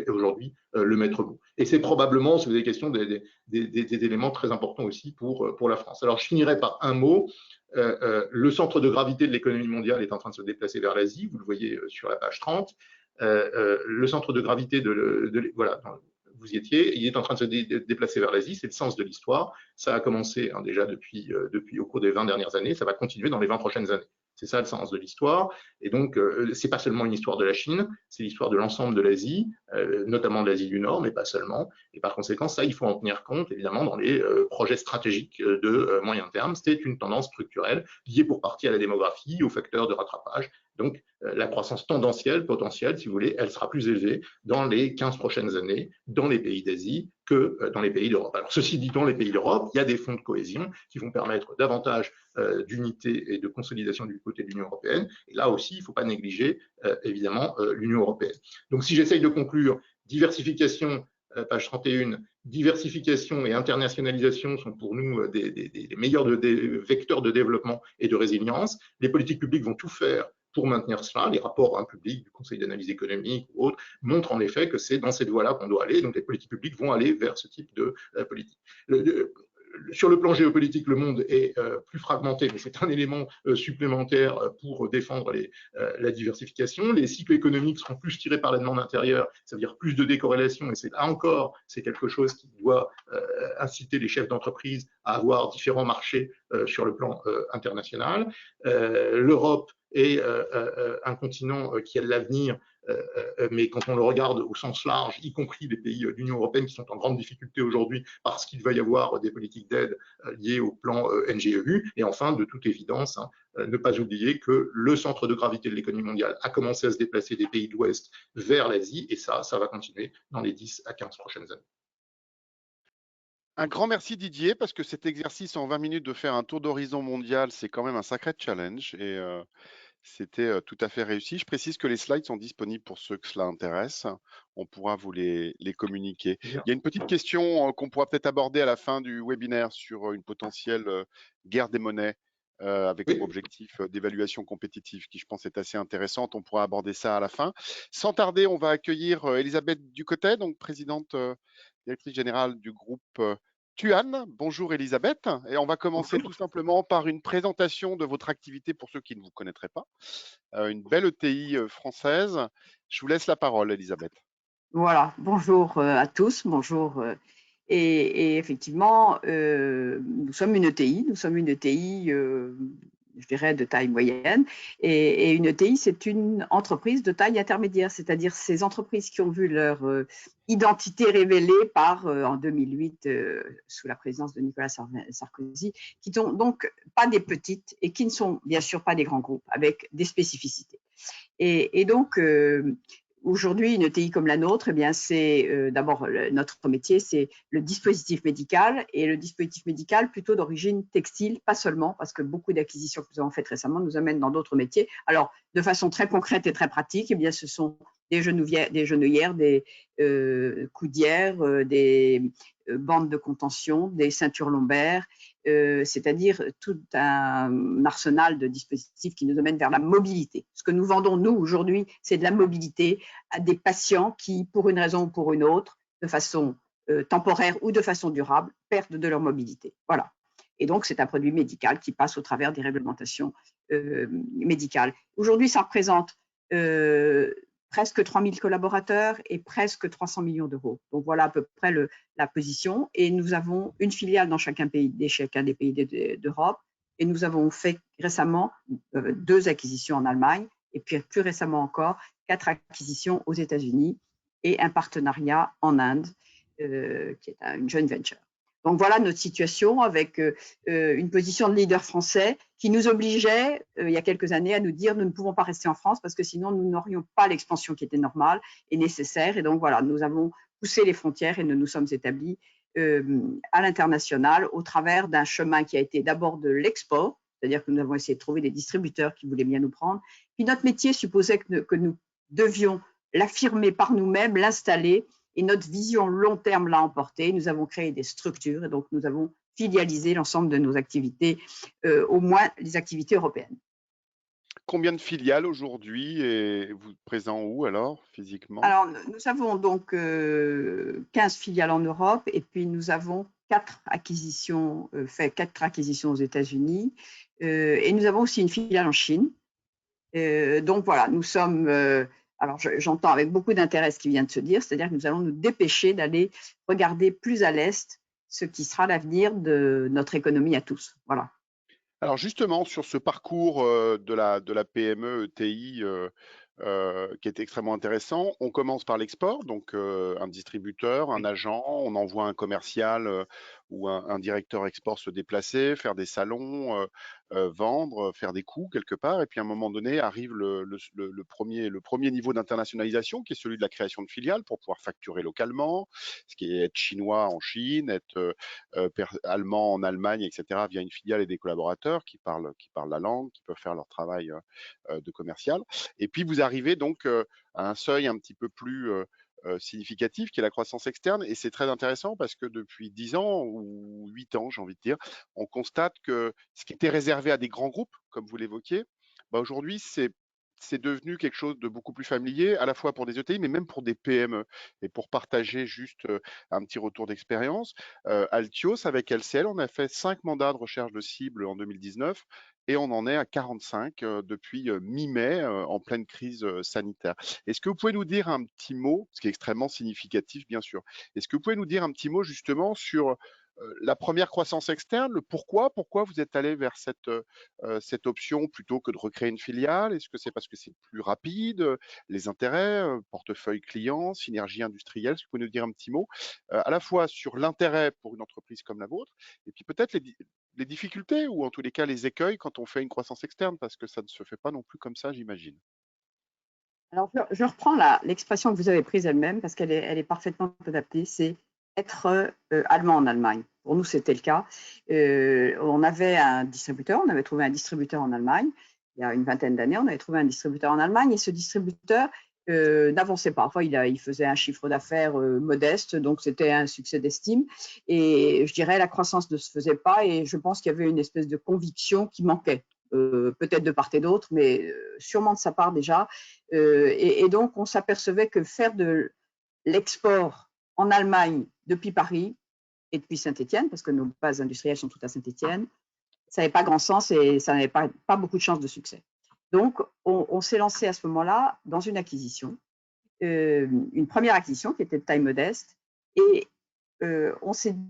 aujourd'hui le maître mot. Et c'est probablement, si vous avez des questions, des éléments très importants aussi pour la France. Alors, je finirai par un mot. Le centre de gravité de l'économie mondiale est en train de se déplacer vers l'Asie, vous le voyez sur la page 30. Le centre de gravité voilà, vous y étiez, il est en train de se déplacer vers l'Asie, c'est le sens de l'histoire. Ça a commencé déjà depuis au cours des 20 dernières années, ça va continuer dans les 20 prochaines années. C'est ça le sens de l'histoire. Et donc, c'est pas seulement une histoire de la Chine, c'est l'histoire de l'ensemble de l'Asie, notamment de l'Asie du Nord, mais pas seulement. Et par conséquent, ça, il faut en tenir compte, évidemment, dans les projets stratégiques de moyen terme. C'est une tendance structurelle liée pour partie à la démographie, aux facteurs de rattrapage. Donc, la croissance tendancielle, potentielle, si vous voulez, elle sera plus élevée dans les 15 prochaines années dans les pays d'Asie que dans les pays d'Europe. Alors, ceci dit, dans les pays d'Europe, il y a des fonds de cohésion qui vont permettre davantage d'unité et de consolidation du côté de l'Union européenne. Et là aussi, il ne faut pas négliger, évidemment, l'Union européenne. Donc, si j'essaye de conclure, diversification, page 31, diversification et internationalisation sont pour nous des meilleurs vecteurs de développement et de résilience. Les politiques publiques vont tout faire pour maintenir cela. Les rapports publics du Conseil d'analyse économique ou autres montrent en effet que c'est dans cette voie-là qu'on doit aller. Donc, les politiques publiques vont aller vers ce type de politique. Sur le plan géopolitique, le monde est plus fragmenté, mais c'est un élément supplémentaire pour défendre la diversification. Les cycles économiques seront plus tirés par la demande intérieure, ça veut dire plus de décorrélation, et c'est là encore, c'est quelque chose qui doit inciter les chefs d'entreprise à avoir différents marchés sur le plan international. L'Europe est un continent qui a de l'avenir, mais quand on le regarde au sens large, y compris les pays de l'Union européenne qui sont en grande difficulté aujourd'hui parce qu'il va y avoir des politiques d'aide liées au plan NGEU. Et enfin, de toute évidence, ne pas oublier que le centre de gravité de l'économie mondiale a commencé à se déplacer des pays de l'Ouest vers l'Asie, et ça va continuer dans les 10 à 15 prochaines années. Un grand merci Didier, parce que cet exercice en 20 minutes de faire un tour d'horizon mondial, c'est quand même un sacré challenge et c'était tout à fait réussi. Je précise que les slides sont disponibles pour ceux que cela intéresse. On pourra vous les communiquer. Bien. Il y a une petite question qu'on pourra peut-être aborder à la fin du webinaire sur une potentielle guerre des monnaies avec Oui. comme objectif d'évaluation compétitive qui, je pense, est assez intéressante. On pourra aborder ça à la fin. Sans tarder, on va accueillir Elisabeth Ducotet, donc présidente directrice générale du groupe TUAN. Bonjour Elisabeth, et on va commencer tout simplement par une présentation de votre activité pour ceux qui ne vous connaîtraient pas. Une belle ETI française. Je vous laisse la parole, Elisabeth. Voilà, bonjour à tous, bonjour. Et effectivement, nous sommes une ETI, je dirais, de taille moyenne. Et une ETI, c'est une entreprise de taille intermédiaire, c'est-à-dire ces entreprises qui ont vu leur identité révélée en 2008, sous la présidence de Nicolas Sarkozy, qui sont donc pas des petites et qui ne sont bien sûr pas des grands groupes, avec des spécificités. Et donc, aujourd'hui, une ETI comme la nôtre, eh bien, c'est d'abord notre métier, c'est le dispositif médical, et le dispositif médical plutôt d'origine textile, pas seulement, parce que beaucoup d'acquisitions que nous avons faites récemment nous amènent dans d'autres métiers. Alors, de façon très concrète et très pratique, eh bien, ce sont des genouillères, des coudières, des bandes de contention, des ceintures lombaires, c'est-à-dire tout un arsenal de dispositifs qui nous amènent vers la mobilité. Ce que nous vendons, nous, aujourd'hui, c'est de la mobilité à des patients qui, pour une raison ou pour une autre, de façon temporaire ou de façon durable, perdent de leur mobilité. Voilà. Et donc, c'est un produit médical qui passe au travers des réglementations médicales. Aujourd'hui, ça représente presque 3000 collaborateurs et presque 300 millions d'euros. Donc, voilà à peu près la position. Et nous avons une filiale dans chacun des pays d'Europe. Et nous avons fait récemment 2 acquisitions en Allemagne et puis plus récemment encore 4 acquisitions aux États-Unis et un partenariat en Inde, qui est une joint venture. Donc, voilà notre situation avec une position de leader français qui nous obligeait, il y a quelques années, à nous dire nous ne pouvons pas rester en France parce que sinon, nous n'aurions pas l'expansion qui était normale et nécessaire. Et donc, voilà, nous avons poussé les frontières et nous nous sommes établis à l'international au travers d'un chemin qui a été d'abord de l'export, c'est-à-dire que nous avons essayé de trouver des distributeurs qui voulaient bien nous prendre. Puis, notre métier supposait que nous devions l'affirmer par nous-mêmes, l'installer. Et notre vision long terme l'a emporté. Nous avons créé des structures et donc nous avons filialisé l'ensemble de nos activités, au moins les activités européennes. Combien de filiales aujourd'hui et vous êtes présent où alors physiquement? Alors, nous avons donc 15 filiales en Europe et puis nous avons 4 acquisitions aux États-Unis et nous avons aussi une filiale en Chine. Donc voilà, nous sommes… alors, j'entends avec beaucoup d'intérêt ce qui vient de se dire, c'est-à-dire que nous allons nous dépêcher d'aller regarder plus à l'Est ce qui sera l'avenir de notre économie à tous. Voilà. Alors justement, sur ce parcours de la PME ETI qui est extrêmement intéressant, on commence par l'export, donc un distributeur, un agent, on envoie un commercial ou un directeur export se déplacer, faire des salons, vendre, faire des coûts quelque part, et puis à un moment donné arrive le premier niveau d'internationalisation qui est celui de la création de filiales pour pouvoir facturer localement, ce qui est être chinois en Chine, être allemand en Allemagne, etc., via une filiale et des collaborateurs qui parlent la langue, qui peuvent faire leur travail de commercial. Et puis vous arrivez donc à un seuil un petit peu plus significatif qui est la croissance externe, et c'est très intéressant parce que depuis 10 ans ou 8 ans, j'ai envie de dire, on constate que ce qui était réservé à des grands groupes, comme vous l'évoquiez, aujourd'hui c'est devenu quelque chose de beaucoup plus familier, à la fois pour des ETI, mais même pour des PME. Et pour partager juste un petit retour d'expérience, Altios, avec LCL, on a fait 5 mandats de recherche de cible en 2019 et on en est à 45 depuis mi-mai, en pleine crise sanitaire. Est-ce que vous pouvez nous dire un petit mot, ce qui est extrêmement significatif bien sûr, est-ce que vous pouvez nous dire un petit mot justement sur la première croissance externe, le pourquoi vous êtes allé vers cette option plutôt que de recréer une filiale? Est-ce que c'est parce que c'est plus rapide, les intérêts, portefeuille client, synergie industrielle? Est-ce que vous pouvez nous dire un petit mot à la fois sur l'intérêt pour une entreprise comme la vôtre et puis peut-être les difficultés ou en tous les cas les écueils quand on fait une croissance externe, parce que ça ne se fait pas non plus comme ça, j'imagine. Alors, je reprends l'expression que vous avez prise elle-même parce qu'elle est parfaitement adaptée, c'est être allemand en Allemagne. Pour nous, c'était le cas. On avait un distributeur, on avait trouvé un distributeur en Allemagne. Il y a une vingtaine d'années, on avait trouvé un distributeur en Allemagne et ce distributeur n'avançait pas. Enfin, il faisait un chiffre d'affaires modeste, donc c'était un succès d'estime. Et je dirais la croissance ne se faisait pas et je pense qu'il y avait une espèce de conviction qui manquait. Peut-être de part et d'autre, mais sûrement de sa part déjà. Et donc, on s'apercevait que faire de l'export en Allemagne depuis Paris et depuis Saint-Étienne, parce que nos bases industrielles sont toutes à Saint-Étienne, ça n'avait pas grand sens et ça n'avait pas beaucoup de chances de succès. Donc, on s'est lancé à ce moment-là dans une acquisition, une première acquisition qui était de taille modeste, et on s'est dit,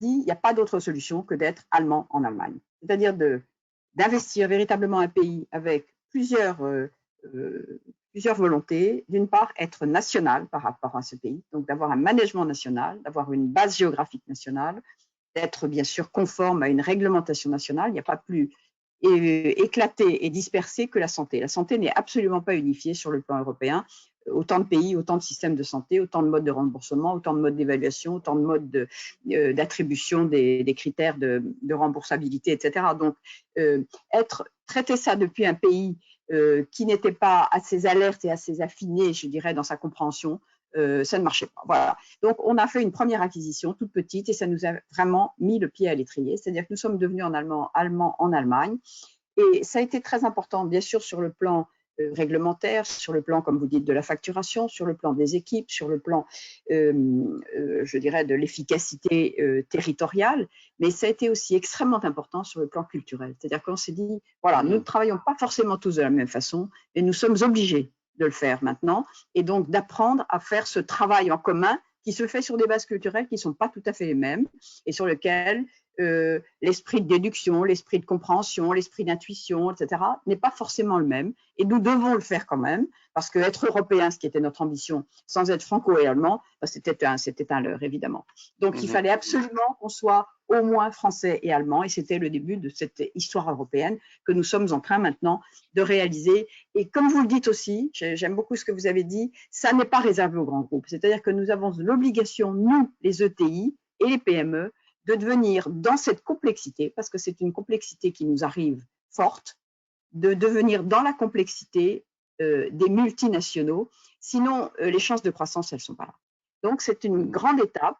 il n'y a pas d'autre solution que d'être allemand en Allemagne. C'est-à-dire d'investir véritablement un pays avec plusieurs volontés. D'une part, être national par rapport à ce pays, donc d'avoir un management national, d'avoir une base géographique nationale, d'être bien sûr conforme à une réglementation nationale. Il n'y a pas plus éclaté et dispersé que la santé. La santé n'est absolument pas unifiée sur le plan européen. autant de pays, autant de systèmes de santé, autant de modes de remboursement, autant de modes d'évaluation, autant de modes d'attribution des critères de remboursabilité, etc. Donc, traiter ça depuis un pays qui n'était pas assez alerte et assez affiné, je dirais, dans sa compréhension, ça ne marchait pas. Voilà. Donc, on a fait une première acquisition toute petite et ça nous a vraiment mis le pied à l'étrier. C'est-à-dire que nous sommes devenus allemands en Allemagne. Et ça a été très important, bien sûr, sur le plan réglementaire, sur le plan, comme vous dites, de la facturation, sur le plan des équipes, sur le plan, je dirais, de l'efficacité territoriale, mais ça a été aussi extrêmement important sur le plan culturel. C'est-à-dire qu'on s'est dit, voilà, nous ne travaillons pas forcément tous de la même façon, mais nous sommes obligés de le faire maintenant, et donc d'apprendre à faire ce travail en commun qui se fait sur des bases culturelles qui ne sont pas tout à fait les mêmes, et sur lesquelles l'esprit de déduction, l'esprit de compréhension, l'esprit d'intuition, etc., n'est pas forcément le même. Et nous devons le faire quand même, parce qu'être européen, ce qui était notre ambition, sans être franco et allemand, c'était un leurre, évidemment. Donc, il fallait absolument qu'on soit au moins français et allemand, et c'était le début de cette histoire européenne que nous sommes en train maintenant de réaliser. Et comme vous le dites aussi, j'aime beaucoup ce que vous avez dit, ça n'est pas réservé aux grands groupes. C'est-à-dire que nous avons l'obligation, nous, les ETI et les PME, de devenir dans cette complexité, parce que c'est une complexité qui nous arrive forte, de devenir dans la complexité des multinationaux, sinon les chances de croissance, elles ne sont pas là. Donc c'est une grande étape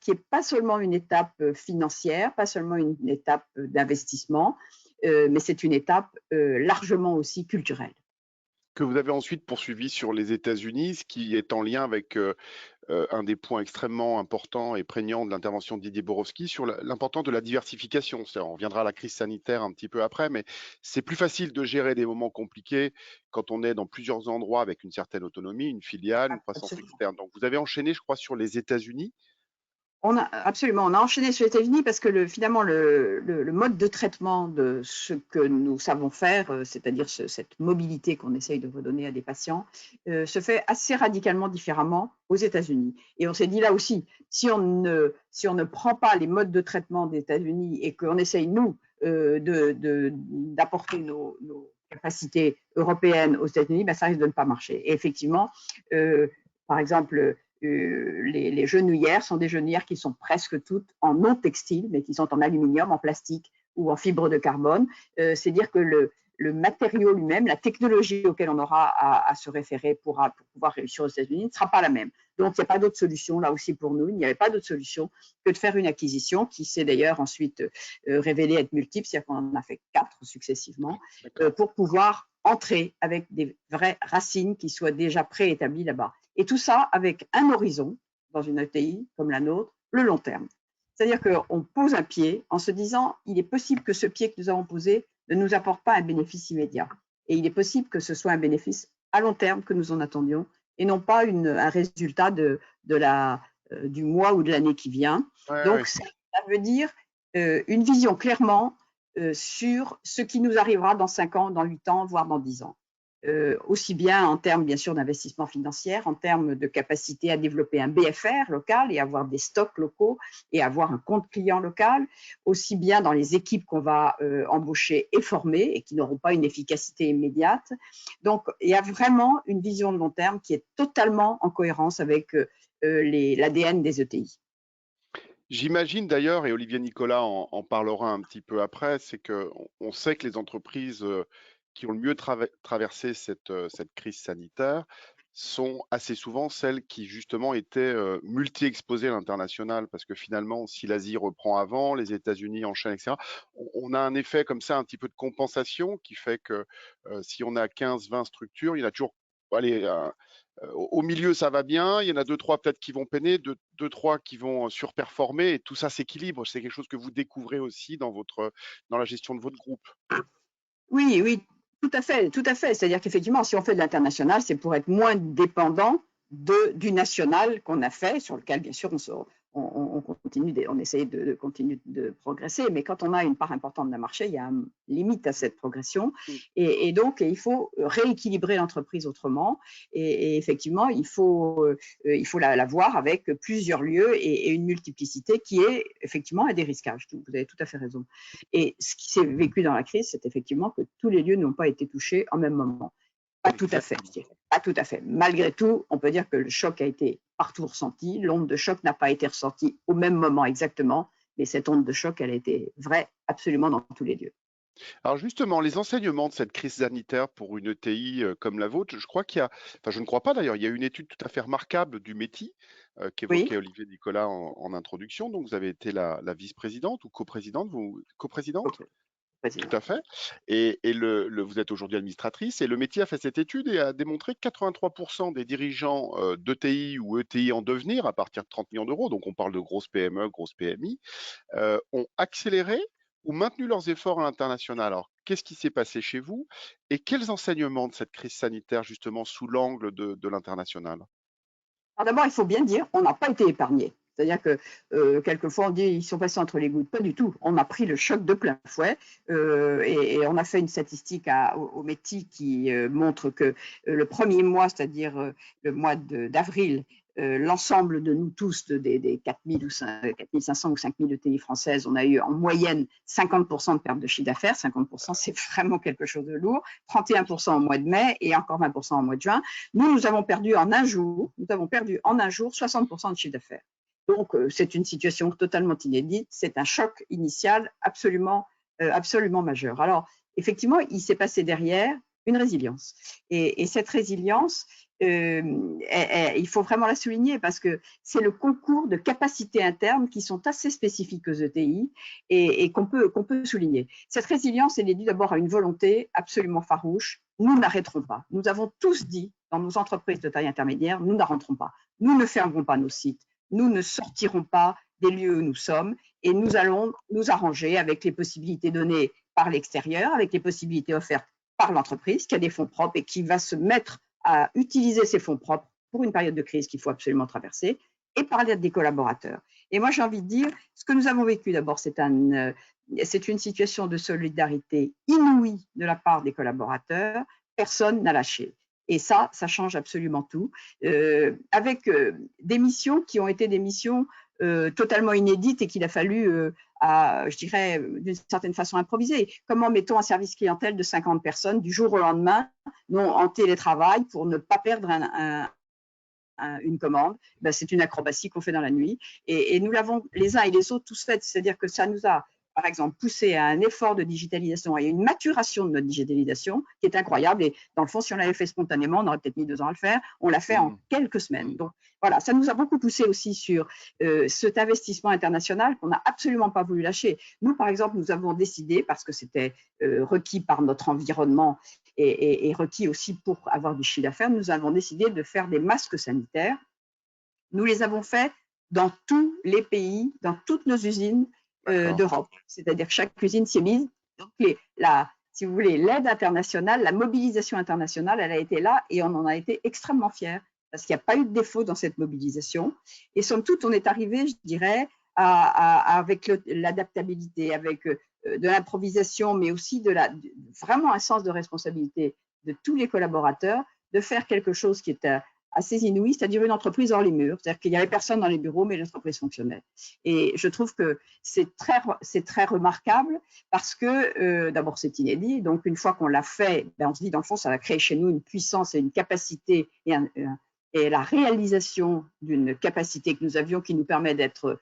qui n'est pas seulement une étape financière, pas seulement une étape d'investissement, mais c'est une étape largement aussi culturelle. Que vous avez ensuite poursuivi sur les États-Unis, ce qui est en lien avec un des points extrêmement importants et prégnants de l'intervention de Didier Borowski sur l'importance de la diversification. On reviendra à la crise sanitaire un petit peu après, mais c'est plus facile de gérer des moments compliqués quand on est dans plusieurs endroits avec une certaine autonomie, une filiale, une croissance externe. Donc vous avez enchaîné, je crois, sur les États-Unis. Absolument, on a enchaîné sur les États-Unis parce que finalement le mode de traitement de ce que nous savons faire, c'est-à-dire cette mobilité qu'on essaye de redonner à des patients, se fait assez radicalement différemment aux États-Unis. Et on s'est dit là aussi, si on ne prend pas les modes de traitement des États-Unis et qu'on essaye, nous, d'apporter nos capacités européennes aux États-Unis, ben, ça risque de ne pas marcher. Et effectivement, par exemple, les genouillères sont des genouillères qui sont presque toutes en non textile, mais qui sont en aluminium, en plastique ou en fibre de carbone. C'est dire que le matériau lui-même, la technologie auquel on aura à se référer pour pouvoir réussir aux États-Unis ne sera pas la même. Donc, il n'y a pas d'autre solution, là aussi pour nous, il n'y avait pas d'autre solution que de faire une acquisition qui s'est d'ailleurs ensuite révélée être multiple, c'est-à-dire qu'on en a fait 4 successivement, pour pouvoir entrer avec des vraies racines qui soient déjà préétablies là-bas. Et tout ça avec un horizon, dans une ETI comme la nôtre, le long terme. C'est-à-dire qu'on pose un pied en se disant, il est possible que ce pied que nous avons posé ne nous apporte pas un bénéfice immédiat. Et il est possible que ce soit un bénéfice à long terme que nous en attendions, et non pas un résultat du mois ou de l'année qui vient. Donc, ça veut dire une vision clairement sur ce qui nous arrivera dans 5 ans, dans 8 ans, voire dans 10 ans. Aussi bien en termes, bien sûr, d'investissement financier, en termes de capacité à développer un BFR local et avoir des stocks locaux et avoir un compte client local, aussi bien dans les équipes qu'on va embaucher et former et qui n'auront pas une efficacité immédiate. Donc, il y a vraiment une vision de long terme qui est totalement en cohérence avec l'ADN des ETI. J'imagine d'ailleurs, et Olivier Nicolas en parlera un petit peu après, c'est qu'on sait que les entreprises qui ont le mieux traversé cette crise sanitaire sont assez souvent celles qui justement étaient multi-exposées à l'international, parce que finalement, si l'Asie reprend avant, les États-Unis enchaînent, etc., on a un effet comme ça, un petit peu de compensation, qui fait que si on a 15-20 structures, il y en a toujours, allez, au milieu, ça va bien, il y en a 2-3 peut-être qui vont peiner, 2-3 qui vont surperformer, et tout ça s'équilibre. C'est quelque chose que vous découvrez aussi dans la gestion de votre groupe. Oui, oui, tout à fait, tout à fait. C'est-à-dire qu'effectivement, si on fait de l'international, c'est pour être moins dépendant du national qu'on a fait, sur lequel, bien sûr, on essaye de continuer de progresser, mais quand on a une part importante d'un marché, il y a une limite à cette progression, et donc il faut rééquilibrer l'entreprise autrement, et effectivement, il faut la voir avec plusieurs lieux et une multiplicité qui est effectivement un dérisquage. Vous avez tout à fait raison. Et ce qui s'est vécu dans la crise, c'est effectivement que tous les lieux n'ont pas été touchés en même moment. Pas tout à fait. Pas tout à fait. Malgré tout, on peut dire que le choc a été partout ressenti. L'onde de choc n'a pas été ressentie au même moment exactement, mais cette onde de choc, elle a été vraie absolument dans tous les lieux. Alors justement, les enseignements de cette crise sanitaire pour une ETI comme la vôtre, je crois qu'il y a, enfin je ne crois pas d'ailleurs, il y a une étude tout à fait remarquable du METI Oui, qu'évoquait Olivier Nicolas en introduction. Donc vous avez été la vice-présidente ou coprésidente, vous coprésidente? ok, Tout président. à fait. Et vous êtes aujourd'hui administratrice et le métier a fait cette étude et a démontré que 83% des dirigeants d'ETI ou ETI en devenir à partir de 30 millions d'euros, donc on parle de grosses PME, grosses PMI, ont accéléré ou maintenu leurs efforts à l'international. Alors, qu'est-ce qui s'est passé chez vous et quels enseignements de cette crise sanitaire justement sous l'angle de l'international? Alors d'abord, il faut bien dire, on n'a pas été épargné. C'est-à-dire que quelquefois on dit ils sont passés entre les gouttes. Pas du tout. On a pris le choc de plein fouet et on a fait une statistique au METI qui montre que le premier mois, c'est-à-dire le mois d'avril, l'ensemble de nous tous, des 4000 ou 4500 ou 5000 ETI françaises, on a eu en moyenne 50% de perte de chiffre d'affaires. 50%, c'est vraiment quelque chose de lourd. 31% au mois de mai et encore 20% au mois de juin. Nous avons perdu en un jour, 60% de chiffre d'affaires. Donc, c'est une situation totalement inédite. C'est un choc initial absolument majeur. Alors, effectivement, il s'est passé derrière une résilience. Et cette résilience, il faut vraiment la souligner parce que c'est le concours de capacités internes qui sont assez spécifiques aux ETI et qu'on peut souligner. Cette résilience, elle est due d'abord à une volonté absolument farouche. Nous n'arrêterons pas. Nous avons tous dit dans nos entreprises de taille intermédiaire, nous n'arrêterons pas. Nous ne fermerons pas nos sites. Nous ne sortirons pas des lieux où nous sommes et nous allons nous arranger avec les possibilités données par l'extérieur, avec les possibilités offertes par l'entreprise qui a des fonds propres et qui va se mettre à utiliser ces fonds propres pour une période de crise qu'il faut absolument traverser et par l'aide des collaborateurs. Et moi, j'ai envie de dire, ce que nous avons vécu d'abord, c'est une situation de solidarité inouïe de la part des collaborateurs. Personne n'a lâché. Et ça change absolument tout. Avec des missions qui ont été des missions totalement inédites et qu'il a fallu, je dirais, d'une certaine façon improviser. Comment mettons un service clientèle de 50 personnes du jour au lendemain, non en télétravail, pour ne pas perdre une commande? Ben, c'est une acrobatie qu'on fait dans la nuit. Et nous l'avons les uns et les autres tous fait. C'est-à-dire que ça nous a, par exemple, poussé à un effort de digitalisation et à une maturation de notre digitalisation qui est incroyable. Et dans le fond, si on l'avait fait spontanément, on aurait peut-être mis 2 ans à le faire. On l'a fait en quelques semaines. Donc voilà, ça nous a beaucoup poussé aussi sur cet investissement international qu'on n'a absolument pas voulu lâcher. Nous, par exemple, nous avons décidé, parce que c'était requis par notre environnement et requis aussi pour avoir du chiffre d'affaires, nous avons décidé de faire des masques sanitaires. Nous les avons faits dans tous les pays, dans toutes nos usines d'Europe. C'est-à-dire que chaque usine s'y est mise. Donc, si vous voulez, l'aide internationale, la mobilisation internationale, elle a été là et on en a été extrêmement fiers parce qu'il n'y a pas eu de défaut dans cette mobilisation. Et somme toute, on est arrivé, je dirais, avec l'adaptabilité, avec de l'improvisation, mais aussi vraiment un sens de responsabilité de tous les collaborateurs, de faire quelque chose qui est assez inouï, c'est-à-dire une entreprise hors les murs. C'est-à-dire qu'il n'y avait personne dans les bureaux, mais l'entreprise fonctionnait. Et je trouve que c'est très remarquable parce que d'abord, c'est inédit. Donc, une fois qu'on l'a fait, ben, on se dit, dans le fond, ça va créer chez nous une puissance et une capacité et la réalisation d'une capacité que nous avions qui nous permet d'être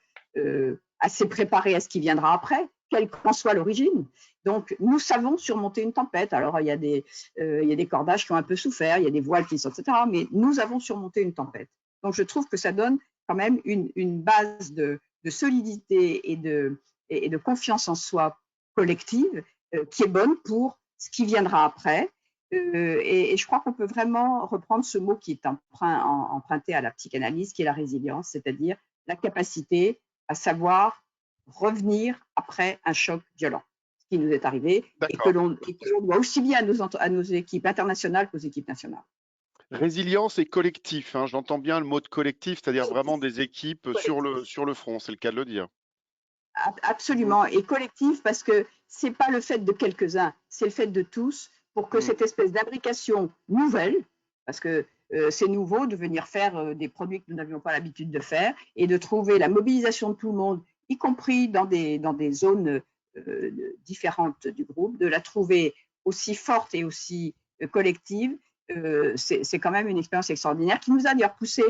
assez préparés à ce qui viendra après, quelle qu'en soit l'origine. Donc, nous savons surmonter une tempête. Alors, il y a des cordages qui ont un peu souffert, il y a des voiles qui sont, etc. Mais nous avons surmonté une tempête. Donc, je trouve que ça donne quand même une base de solidité et de confiance en soi collective qui est bonne pour ce qui viendra après. Et je crois qu'on peut vraiment reprendre ce mot qui est emprunté à la psychanalyse, qui est la résilience, c'est-à-dire la capacité à savoir revenir après un choc violent, ce qui nous est arrivé et que l'on doit aussi bien à nos équipes internationales qu'aux équipes nationales. Résilience et collectif, hein, j'entends bien le mot de collectif, c'est-à-dire vraiment des équipes sur le front, c'est le cas de le dire. Absolument, et collectif parce que ce n'est pas le fait de quelques-uns, c'est le fait de tous pour que cette espèce d'imbrication nouvelle, parce que c'est nouveau de venir faire des produits que nous n'avions pas l'habitude de faire et de trouver la mobilisation de tout le monde, y compris dans des zones différentes du groupe, de la trouver aussi forte et aussi collective, c'est quand même une expérience extraordinaire qui nous a d'ailleurs poussé.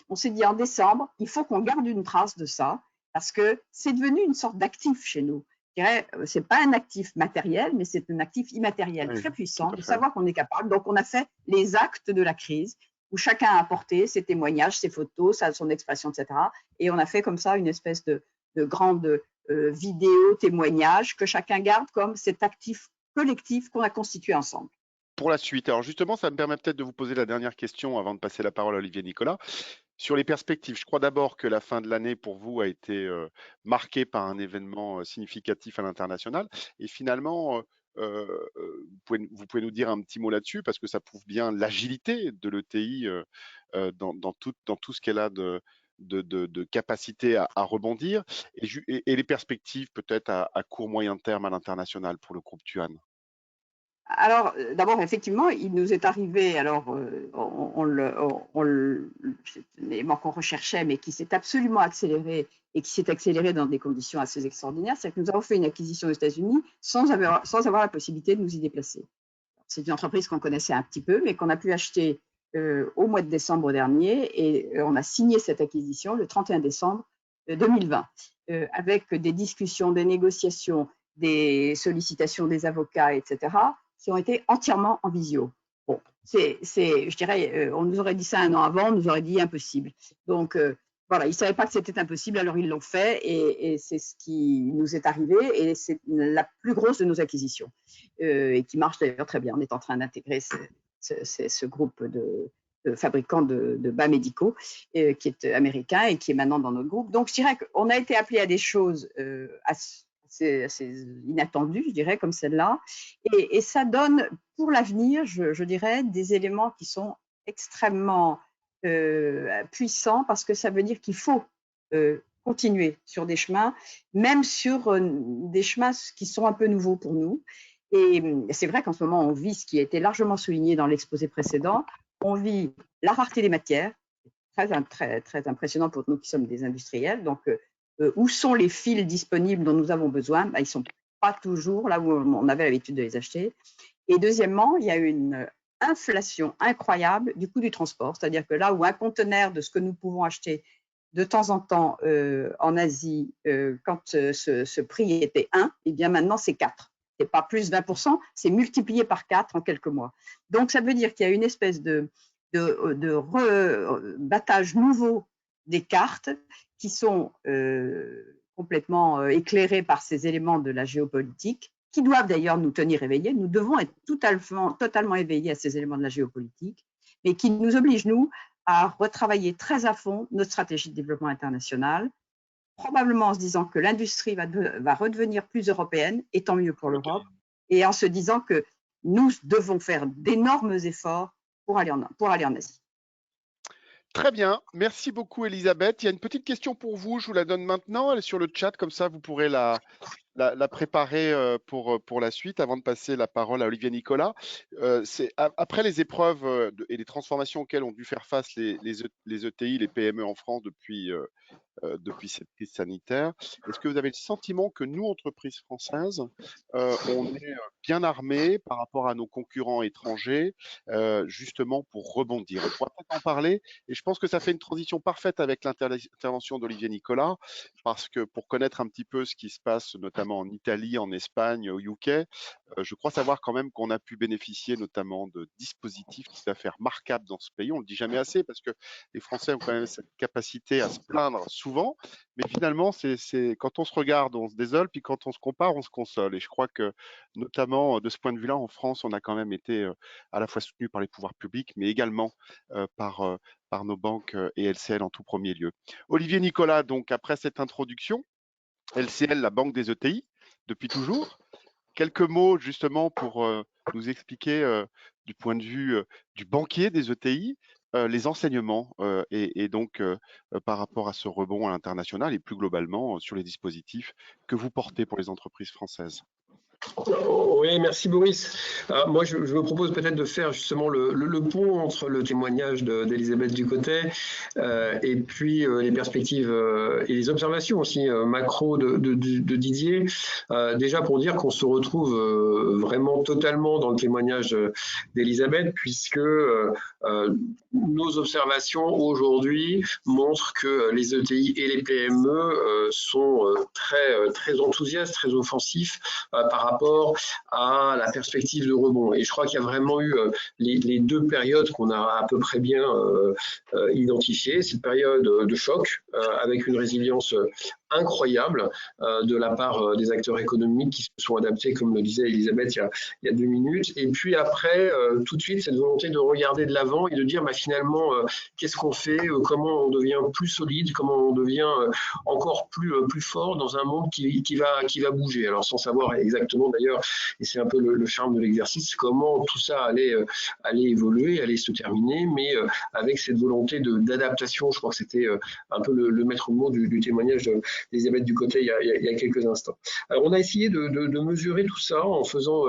On s'est dit en décembre, il faut qu'on garde une trace de ça parce que c'est devenu une sorte d'actif chez nous. Je dirais, c'est pas un actif matériel, mais c'est un actif immatériel très puissant de savoir qu'on est capable. Donc, on a fait les actes de la crise où chacun a apporté ses témoignages, ses photos, son expression, etc. Et on a fait comme ça une espèce de grande vidéo témoignage que chacun garde comme cet actif collectif qu'on a constitué ensemble. Pour la suite, alors justement, ça me permet peut-être de vous poser la dernière question avant de passer la parole à Olivier Nicolas. Sur les perspectives, je crois d'abord que la fin de l'année pour vous a été marquée par un événement significatif à l'international. Et finalement, vous pouvez nous dire un petit mot là-dessus parce que ça prouve bien l'agilité de l'ETI dans tout ce qu'elle a de capacité à rebondir et les perspectives peut-être à court moyen terme à l'international pour le groupe Tuan. Alors, d'abord, effectivement, il nous est arrivé, alors, c'est un élément qu'on recherchait, mais qui s'est absolument accéléré et qui s'est accéléré dans des conditions assez extraordinaires, c'est que nous avons fait une acquisition aux États-Unis sans avoir la possibilité de nous y déplacer. C'est une entreprise qu'on connaissait un petit peu, mais qu'on a pu acheter au mois de décembre dernier et on a signé cette acquisition le 31 décembre 2020, avec des discussions, des négociations, des sollicitations des avocats, etc., qui ont été entièrement en visio. Bon, je dirais, on nous aurait dit ça un an avant, on nous aurait dit impossible. Donc, voilà, ils ne savaient pas que c'était impossible, alors ils l'ont fait et c'est ce qui nous est arrivé et c'est la plus grosse de nos acquisitions et qui marche d'ailleurs très bien. On est en train d'intégrer ce groupe de fabricants de bas médicaux qui est américain et qui est maintenant dans notre groupe. Donc, je dirais qu'on a été appelé à des choses assez inattendues, je dirais, comme celle-là. Et ça donne, pour l'avenir, je dirais, des éléments qui sont extrêmement puissants parce que ça veut dire qu'il faut continuer sur des chemins, même sur des chemins qui sont un peu nouveaux pour nous. Et c'est vrai qu'en ce moment, on vit ce qui a été largement souligné dans l'exposé précédent. On vit la rareté des matières, très, très impressionnant pour nous qui sommes des industriels. Donc, où sont les fils disponibles dont nous avons besoin? Ils ne sont pas toujours là où on avait l'habitude de les acheter. Et deuxièmement, il y a une inflation incroyable du coût du transport, c'est-à-dire que là où un conteneur de ce que nous pouvons acheter de temps en temps en Asie, quand ce prix était 1, et bien maintenant c'est 4. Ce n'est pas plus 20%, c'est multiplié par 4 en quelques mois. Donc ça veut dire qu'il y a une espèce de rebattage nouveau des cartes qui sont complètement éclairées par ces éléments de la géopolitique, qui doivent d'ailleurs nous tenir éveillés. Nous devons être totalement éveillés à ces éléments de la géopolitique, mais qui nous obligent, nous, à retravailler très à fond notre stratégie de développement international, probablement en se disant que l'industrie va redevenir plus européenne, et tant mieux pour l'Europe, et en se disant que nous devons faire d'énormes efforts pour aller en Asie. Très bien, merci beaucoup Elisabeth. Il y a une petite question pour vous, je vous la donne maintenant, elle est sur le chat, comme ça vous pourrez la préparer pour la suite avant de passer la parole à Olivier Nicolas. Après les épreuves et les transformations auxquelles ont dû faire face les ETI, les PME en France depuis cette crise sanitaire, est-ce que vous avez le sentiment que nous, entreprises françaises, on est bien armés par rapport à nos concurrents étrangers, justement pour rebondir? On pourra peut-être en parler, et je pense que ça fait une transition parfaite avec l'intervention d'Olivier Nicolas, parce que pour connaître un petit peu ce qui se passe, notamment en Italie, en Espagne, au UK, je crois savoir quand même qu'on a pu bénéficier notamment de dispositifs tout à fait remarquables dans ce pays. On ne le dit jamais assez parce que les Français ont quand même cette capacité à se plaindre souvent, mais finalement, quand on se regarde, on se désole, puis quand on se compare, on se console. Et je crois que notamment de ce point de vue-là, en France, on a quand même été à la fois soutenu par les pouvoirs publics, mais également par nos banques et LCL en tout premier lieu. Olivier Nicolas, donc après cette introduction, LCL, la banque des ETI, depuis toujours. Quelques mots justement pour nous expliquer du point de vue du banquier des ETI, les enseignements et donc par rapport à ce rebond à l'international et plus globalement sur les dispositifs que vous portez pour les entreprises françaises. Oui, merci Boris. Alors, moi, je me propose peut-être de faire justement le pont entre le témoignage d'Elisabeth Ducotet et puis les perspectives et les observations aussi macro de Didier. Déjà pour dire qu'on se retrouve vraiment totalement dans le témoignage d'Elisabeth, puisque nos observations aujourd'hui montrent que les ETI et les PME sont très enthousiastes, très offensifs par rapport à la perspective de rebond. Et je crois qu'il y a vraiment eu les deux périodes qu'on a à peu près bien identifiées. Cette période de choc avec une résilience incroyable de la part des acteurs économiques qui se sont adaptés, comme le disait Elisabeth il y a 2 minutes. Et puis après, tout de suite, cette volonté de regarder de l'avant et de dire finalement, qu'est-ce qu'on fait, comment on devient plus solide, comment on devient encore plus fort dans un monde qui va bouger. Alors sans savoir exactement d'ailleurs, et c'est un peu le charme de l'exercice, comment tout ça allait évoluer, allait se terminer, mais avec cette volonté d'adaptation. Je crois que c'était un peu le maître mot du témoignage d'Elisabeth Ducotet il y a quelques instants. Alors on a essayé de mesurer tout ça en faisant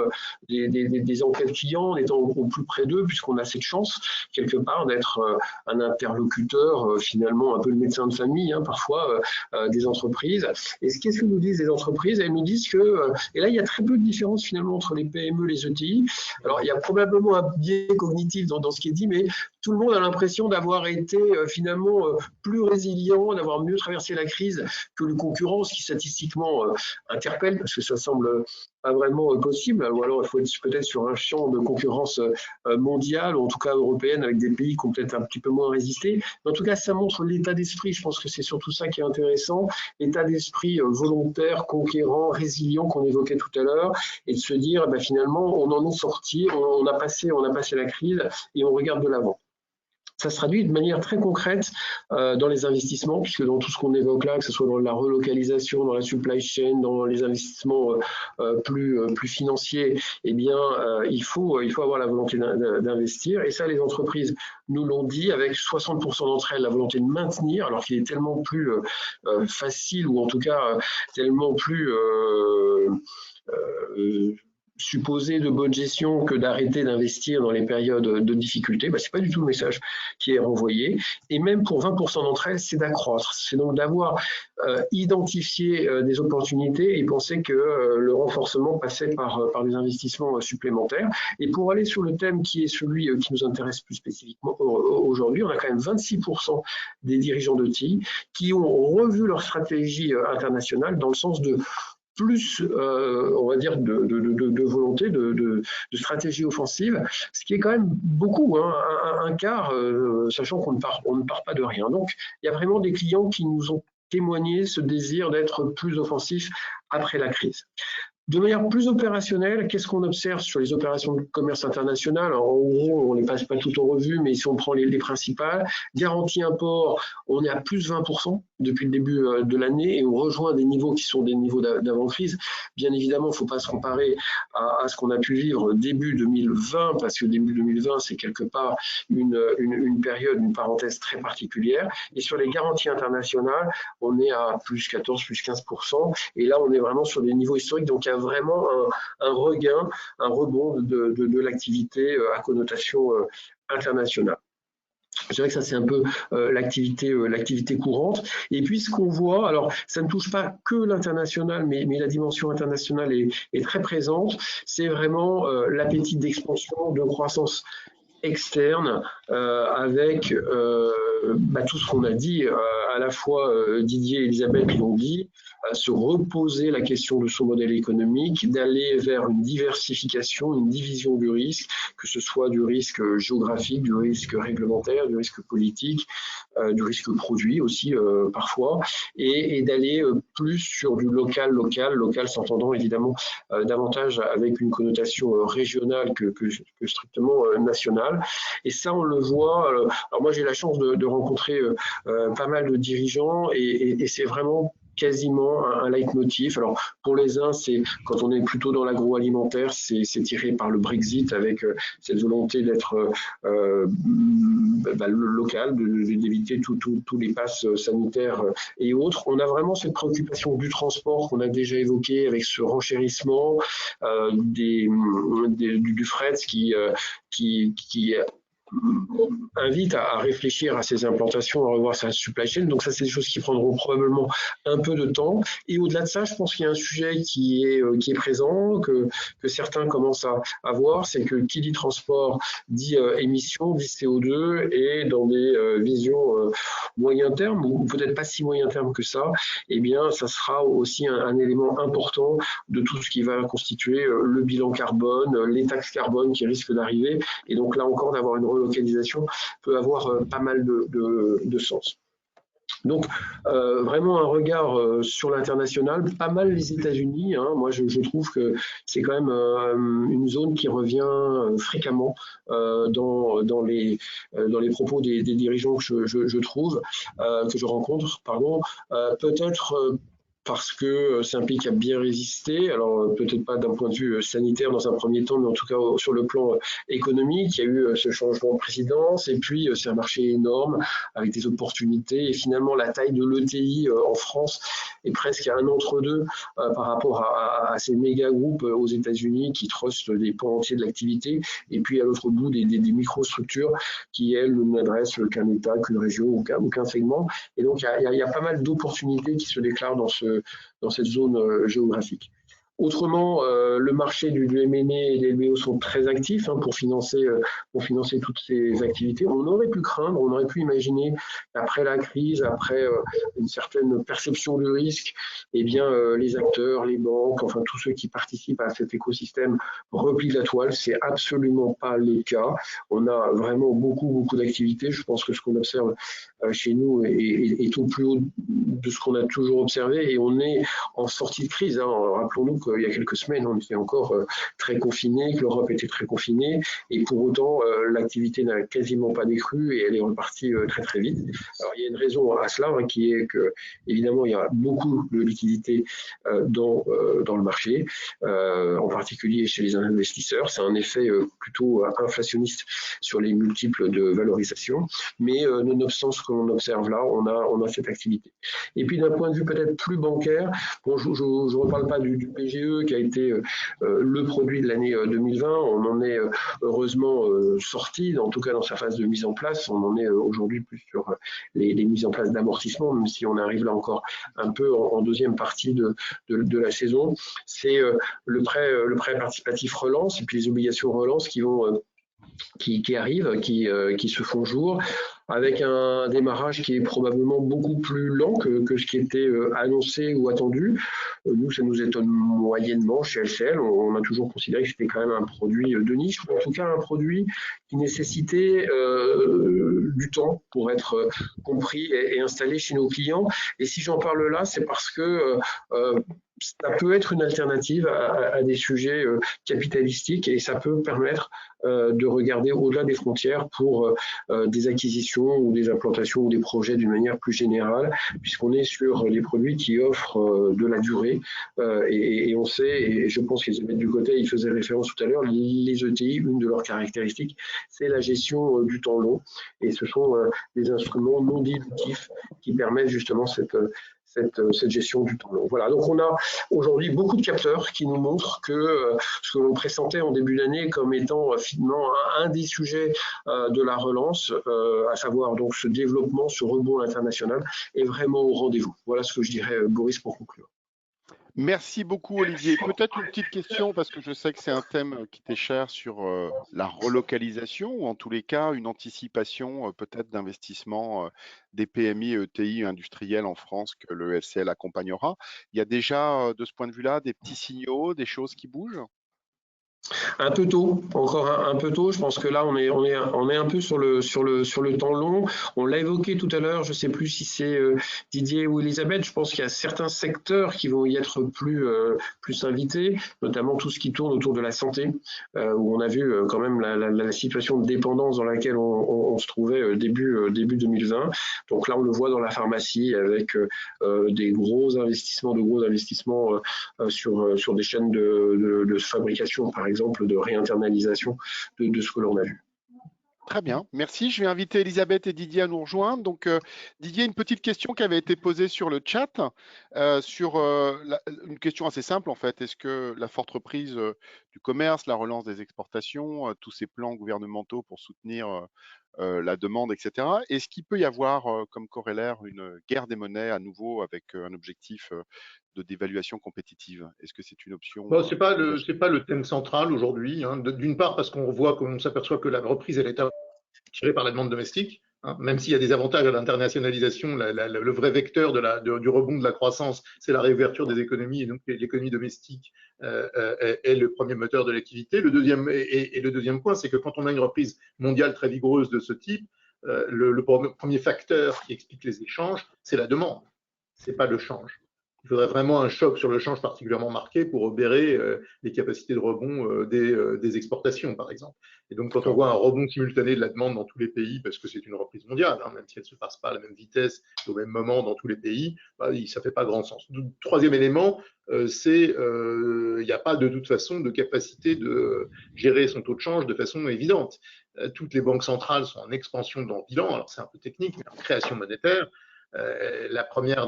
des enquêtes clients, en étant au plus près d'eux, puisqu'on a cette chance quelque part d'être un interlocuteur, finalement un peu le médecin de famille, parfois des entreprises. Et qu'est-ce que nous disent les entreprises? Elles nous disent que, et là il y a très peu de différence finalement entre les PME et les ETI. Alors il y a probablement un biais cognitif dans ce qui est dit, mais tout le monde a l'impression d'avoir été finalement plus résilient, d'avoir mieux traversé la crise que le concurrent, ce qui statistiquement interpelle, parce que ça semble pas vraiment possible, ou alors il faut être peut-être sur un champ de concurrence mondiale, ou en tout cas européenne, avec des pays qui ont peut-être un petit peu moins résisté. Mais en tout cas, ça montre l'état d'esprit, je pense que c'est surtout ça qui est intéressant, l'état d'esprit volontaire, conquérant, résilient qu'on évoquait tout à l'heure, et de se dire, finalement, on en est sorti, on a passé la crise, et on regarde de l'avant. Ça se traduit de manière très concrète dans les investissements, puisque dans tout ce qu'on évoque là, que ce soit dans la relocalisation, dans la supply chain, dans les investissements plus financiers, eh bien, il faut avoir la volonté d'investir. Et ça, les entreprises nous l'ont dit, avec 60% d'entre elles la volonté de maintenir, alors qu'il est tellement plus facile, ou en tout cas tellement plus supposé de bonne gestion que d'arrêter d'investir dans les périodes de difficulté, c'est pas du tout le message qui est renvoyé. Et même pour 20% d'entre elles, c'est d'accroître. C'est donc d'avoir identifié des opportunités et penser que le renforcement passait par des investissements supplémentaires. Et pour aller sur le thème qui est celui qui nous intéresse plus spécifiquement aujourd'hui, on a quand même 26% des dirigeants de TI qui ont revu leur stratégie internationale dans le sens de plus, on va dire, de volonté, de stratégie offensive, ce qui est quand même beaucoup, un quart, sachant qu'on ne part pas de rien. Donc, il y a vraiment des clients qui nous ont témoigné ce désir d'être plus offensifs après la crise. De manière plus opérationnelle, qu'est-ce qu'on observe sur les opérations de commerce international? En gros, on ne les passe pas toutes en revue, mais si on prend les principales, garantie import, on est à plus 20% depuis le début de l'année et on rejoint des niveaux qui sont des niveaux d'avant-crise. Bien évidemment, il ne faut pas se comparer à ce qu'on a pu vivre début 2020, parce que début 2020, c'est quelque part une période, une parenthèse très particulière. Et sur les garanties internationales, on est à plus 14, plus 15%. Et là, on est vraiment sur des niveaux historiques. Donc, il y a vraiment un regain, un rebond de l'activité à connotation internationale. Je dirais que ça, c'est un peu l'activité courante. Et puis, ce qu'on voit, alors, ça ne touche pas que l'international, mais la dimension internationale est très présente. C'est vraiment l'appétit d'expansion, de croissance externe, avec tout ce qu'on a dit, à la fois Didier et Elisabeth l'ont dit, se reposer la question de son modèle économique, d'aller vers une diversification, une division du risque, que ce soit du risque géographique, du risque réglementaire, du risque politique, du risque produit aussi parfois, et d'aller plus sur du local s'entendant évidemment davantage avec une connotation régionale que strictement nationale. Et ça, on le voit. Alors moi, j'ai la chance de rencontrer pas mal de dirigeants et c'est vraiment quasiment un leitmotiv. Alors pour les uns, c'est quand on est plutôt dans l'agroalimentaire, c'est tiré par le Brexit avec cette volonté d'être local, d'éviter tous les passes sanitaires et autres. On a vraiment cette préoccupation du transport qu'on a déjà évoqué avec ce renchérissement du fret qui invite à réfléchir à ses implantations, à revoir sa supply chain. Donc ça, c'est des choses qui prendront probablement un peu de temps. Et au-delà de ça, je pense qu'il y a un sujet qui est présent, que certains commencent à voir, c'est que qui dit transport dit émissions, dit CO2, et dans des visions moyen terme, ou peut-être pas si moyen terme que ça, eh bien, ça sera aussi un élément important de tout ce qui va constituer le bilan carbone, les taxes carbone qui risquent d'arriver. Et donc là encore, d'avoir une relocalisation peut avoir pas mal de sens. Donc, vraiment un regard sur l'international, pas mal les États-Unis. Hein. Moi, je trouve que c'est quand même une zone qui revient fréquemment dans les propos des dirigeants que je trouve, que je rencontre, pardon. Peut-être parce que c'est un pays qui a bien résisté, alors peut-être pas d'un point de vue sanitaire dans un premier temps, mais en tout cas sur le plan économique, il y a eu ce changement de présidence, et puis c'est un marché énorme avec des opportunités, et finalement la taille de l'ETI en France est presque un entre-deux par rapport à ces méga groupes aux États-Unis qui trustent des pans entiers de l'activité, et puis à l'autre bout des microstructures qui, elles, n'adressent qu'un État, qu'une région ou qu'un segment. Et donc il y a pas mal d'opportunités qui se déclarent dans cette zone géographique. Autrement, le marché du M&A et des LBO sont très actifs pour financer toutes ces activités. On aurait pu craindre, on aurait pu imaginer, après la crise, après une certaine perception du risque, eh bien, les acteurs, les banques, enfin tous ceux qui participent à cet écosystème replient la toile. C'est absolument pas le cas. On a vraiment beaucoup d'activités. Je pense que ce qu'on observe chez nous est au plus haut de ce qu'on a toujours observé, et on est en sortie de crise. Rappelons-nous qu'il y a quelques semaines, on était encore très confinés, que l'Europe était très confinée, et pour autant, l'activité n'a quasiment pas décru et elle est repartie très vite. Alors, il y a une raison à cela, qui est que, évidemment, il y a beaucoup de liquidités dans le marché, en particulier chez les investisseurs. C'est un effet plutôt inflationniste sur les multiples de valorisation, mais nonobstant ce qu'on observe là, on a cette activité. Et puis d'un point de vue peut-être plus bancaire, bon, je ne reparle pas du PGE qui a été le produit de l'année 2020, on en est heureusement sorti, en tout cas dans sa phase de mise en place. On en est aujourd'hui plus sur les mises en place d'amortissement, même si on arrive là encore un peu en deuxième partie de la saison. C'est le prêt participatif relance et puis les obligations relance qui arrivent, qui se font jour, avec un démarrage qui est probablement beaucoup plus lent que ce qui était annoncé ou attendu. Nous, ça nous étonne moyennement chez LCL. On a toujours considéré que c'était quand même un produit de niche, ou en tout cas un produit qui nécessitait du temps pour être compris et installé chez nos clients. Et si j'en parle là, c'est parce que ça peut être une alternative à des sujets capitalistiques, et ça peut permettre de regarder au-delà des frontières pour des acquisitions ou des implantations ou des projets d'une manière plus générale, puisqu'on est sur des produits qui offrent de la durée, et on sait, et je pense qu'Elisabeth Ducotet y faisait référence tout à l'heure, les ETI, une de leurs caractéristiques, c'est la gestion du temps long, et ce sont des instruments non dilutifs qui permettent justement cette gestion du temps long. Voilà, donc on a aujourd'hui beaucoup de capteurs qui nous montrent que ce que l'on pressentait en début d'année comme étant finalement un des sujets de la relance, à savoir donc ce développement, ce rebond international, est vraiment au rendez-vous. Voilà ce que je dirais, Boris, pour conclure. Merci beaucoup, Olivier. Peut-être une petite question, parce que je sais que c'est un thème qui t'est cher, sur la relocalisation, ou en tous les cas une anticipation peut-être d'investissement des PMI, ETI industriels en France que le LCL accompagnera. Il y a déjà, de ce point de vue-là, des petits signaux, des choses qui bougent? Un peu tôt, encore un peu tôt. Je pense que là, on est un peu sur le temps long. On l'a évoqué tout à l'heure. Je ne sais plus si c'est Didier ou Elisabeth. Je pense qu'il y a certains secteurs qui vont y être plus invités, notamment tout ce qui tourne autour de la santé, où on a vu quand même la situation de dépendance dans laquelle on se trouvait début 2020. Donc là, on le voit dans la pharmacie avec de gros investissements sur des chaînes de fabrication, par exemple, de réinternalisation de ce que l'on a vu. Très bien, merci. Je vais inviter Elisabeth et Didier à nous rejoindre. Donc, Didier, une petite question qui avait été posée sur le chat, une question assez simple en fait. Est-ce que la forte reprise du commerce, la relance des exportations, tous ces plans gouvernementaux pour soutenir la demande, etc., est-ce qu'il peut y avoir comme corollaire une guerre des monnaies à nouveau avec un objectif de dévaluation compétitive? Est-ce que c'est une option Bon, c'est pas le thème central aujourd'hui, hein. D'une part parce qu'on s'aperçoit que la reprise elle est tirée par la demande domestique, hein. Même s'il y a des avantages à l'internationalisation, le vrai vecteur du rebond de la croissance, c'est la réouverture des économies, et donc l'économie domestique est le premier moteur de l'activité. Le deuxième point, c'est que quand on a une reprise mondiale très vigoureuse de ce type, le premier facteur qui explique les échanges, c'est la demande, c'est pas le change. Il faudrait vraiment un choc sur le change particulièrement marqué pour obérer les capacités de rebond des exportations, par exemple. Et donc, quand on voit un rebond simultané de la demande dans tous les pays, parce que c'est une reprise mondiale, hein, même si elle ne se passe pas à la même vitesse au même moment dans tous les pays, bah, ça ne fait pas grand sens. Troisième élément, il n'y a pas de toute façon de capacité de gérer son taux de change de façon évidente. Toutes les banques centrales sont en expansion de leur bilan, alors c'est un peu technique, mais en création monétaire. La première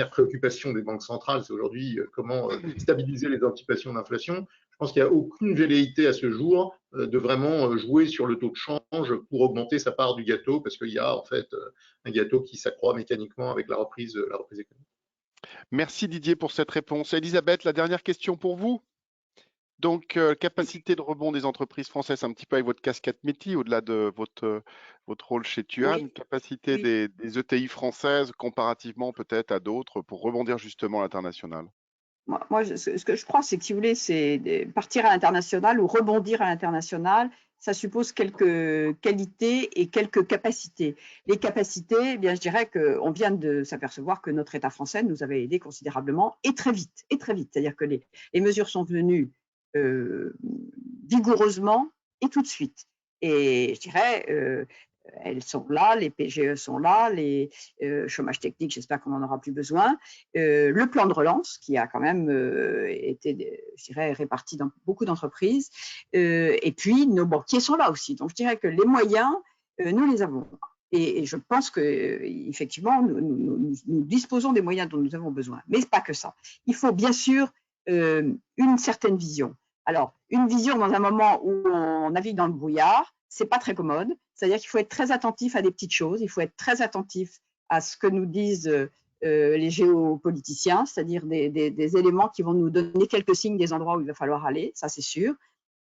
préoccupation des banques centrales, c'est aujourd'hui comment stabiliser les anticipations d'inflation. Je pense qu'il n'y a aucune velléité à ce jour de vraiment jouer sur le taux de change pour augmenter sa part du gâteau, parce qu'il y a en fait un gâteau qui s'accroît mécaniquement avec la reprise économique. Merci Didier pour cette réponse. Elisabeth, la dernière question pour vous. Donc, capacité de rebond des entreprises françaises, un petit peu avec votre casquette métier, au-delà de votre rôle chez Tuan, Oui, capacité oui. des ETI françaises comparativement peut-être à d'autres pour rebondir justement à l'international. Moi, ce que je crois, c'est que si vous voulez, c'est partir à l'international ou rebondir à l'international, ça suppose quelques qualités et quelques capacités. Les capacités, eh bien, je dirais qu'on vient de s'apercevoir que notre État français nous avait aidés considérablement et très vite, et très vite. C'est-à-dire que les mesures sont venues vigoureusement et tout de suite. Et je dirais, elles sont là, les PGE sont là, les chômage technique, j'espère qu'on n'en aura plus besoin. Le plan de relance, qui a quand même été, je dirais, réparti dans beaucoup d'entreprises. Et puis, nos banquiers sont là aussi. Donc, je dirais que les moyens, nous les avons. Et je pense qu'effectivement, nous disposons des moyens dont nous avons besoin. Mais pas que ça. Il faut bien sûr une certaine vision. Alors, une vision dans un moment où on navigue dans le brouillard, c'est pas très commode. C'est-à-dire qu'il faut être très attentif à des petites choses. Il faut être très attentif à ce que nous disent les géopoliticiens, c'est-à-dire des éléments qui vont nous donner quelques signes des endroits où il va falloir aller, ça c'est sûr.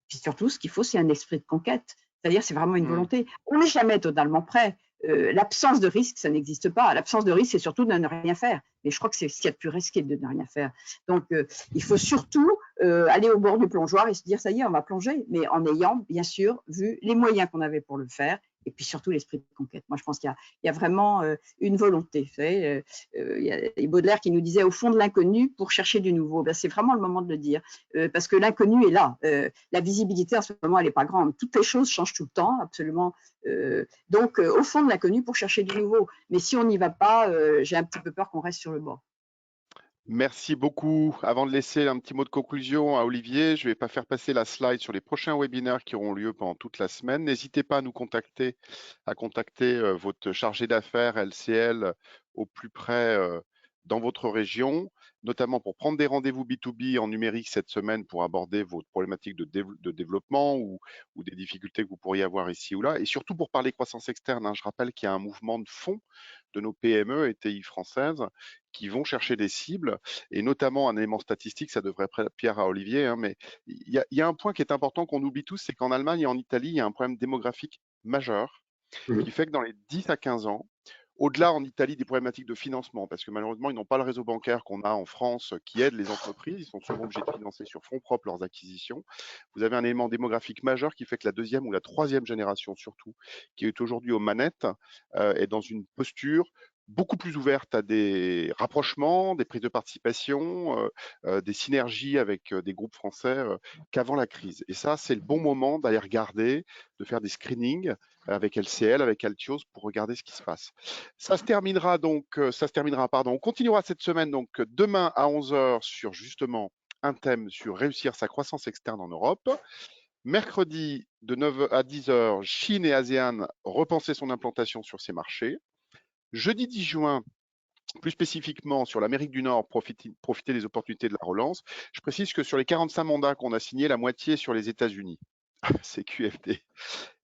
Puis surtout, ce qu'il faut, c'est un esprit de conquête. C'est-à-dire, c'est vraiment une volonté. On n'est jamais totalement prêt. L'absence de risque, ça n'existe pas. L'absence de risque, c'est surtout de ne rien faire. Mais je crois que c'est ce qu'il y a de plus risqué de ne rien faire. Donc, il faut surtout aller au bord du plongeoir et se dire, ça y est, on va plonger, mais en ayant, bien sûr, vu les moyens qu'on avait pour le faire, et puis surtout l'esprit de conquête. Moi, je pense qu'il y a vraiment une volonté. Vous savez, il y a Baudelaire qui nous disait, au fond de l'inconnu, pour chercher du nouveau. Ben, c'est vraiment le moment de le dire, parce que l'inconnu est là. La visibilité, en ce moment, elle n'est pas grande. Toutes les choses changent tout le temps, absolument. Donc, au fond de l'inconnu, pour chercher du nouveau. Mais si on n'y va pas, j'ai un petit peu peur qu'on reste sur le bord. Merci beaucoup. Avant de laisser un petit mot de conclusion à Olivier, je ne vais pas faire passer la slide sur les prochains webinaires qui auront lieu pendant toute la semaine. N'hésitez pas à nous contacter, votre chargé d'affaires LCL au plus près dans votre région, notamment pour prendre des rendez-vous B2B en numérique cette semaine pour aborder votre problématique de développement ou des difficultés que vous pourriez avoir ici ou là, et surtout pour parler croissance externe. Je rappelle qu'il y a un mouvement de fond de nos PME et TI françaises qui vont chercher des cibles, et notamment un élément statistique, ça devrait plaire à Olivier, mais il y a un point qui est important qu'on oublie tous, c'est qu'en Allemagne et en Italie, il y a un problème démographique majeur qui fait que dans les 10 à 15 ans, Au-delà, en Italie, des problématiques de financement, parce que malheureusement, ils n'ont pas le réseau bancaire qu'on a en France qui aide les entreprises. Ils sont souvent obligés de financer sur fonds propres leurs acquisitions. Vous avez un élément démographique majeur qui fait que la deuxième ou la troisième génération, surtout, qui est aujourd'hui aux manettes, est dans une posture beaucoup plus ouverte à des rapprochements, des prises de participation, des synergies avec des groupes français qu'avant la crise. Et ça, c'est le bon moment d'aller regarder, de faire des screenings avec LCL, avec Altios pour regarder ce qui se passe. Ça se terminera donc, on continuera cette semaine donc demain à 11 h sur justement un thème sur réussir sa croissance externe en Europe. Mercredi de 9 à 10 h, Chine et ASEAN, repenser son implantation sur ces marchés. Jeudi 10 juin, plus spécifiquement sur l'Amérique du Nord, profiter des opportunités de la relance. Je précise que sur les 45 mandats qu'on a signés, la moitié est sur les États-Unis. C'est QFD.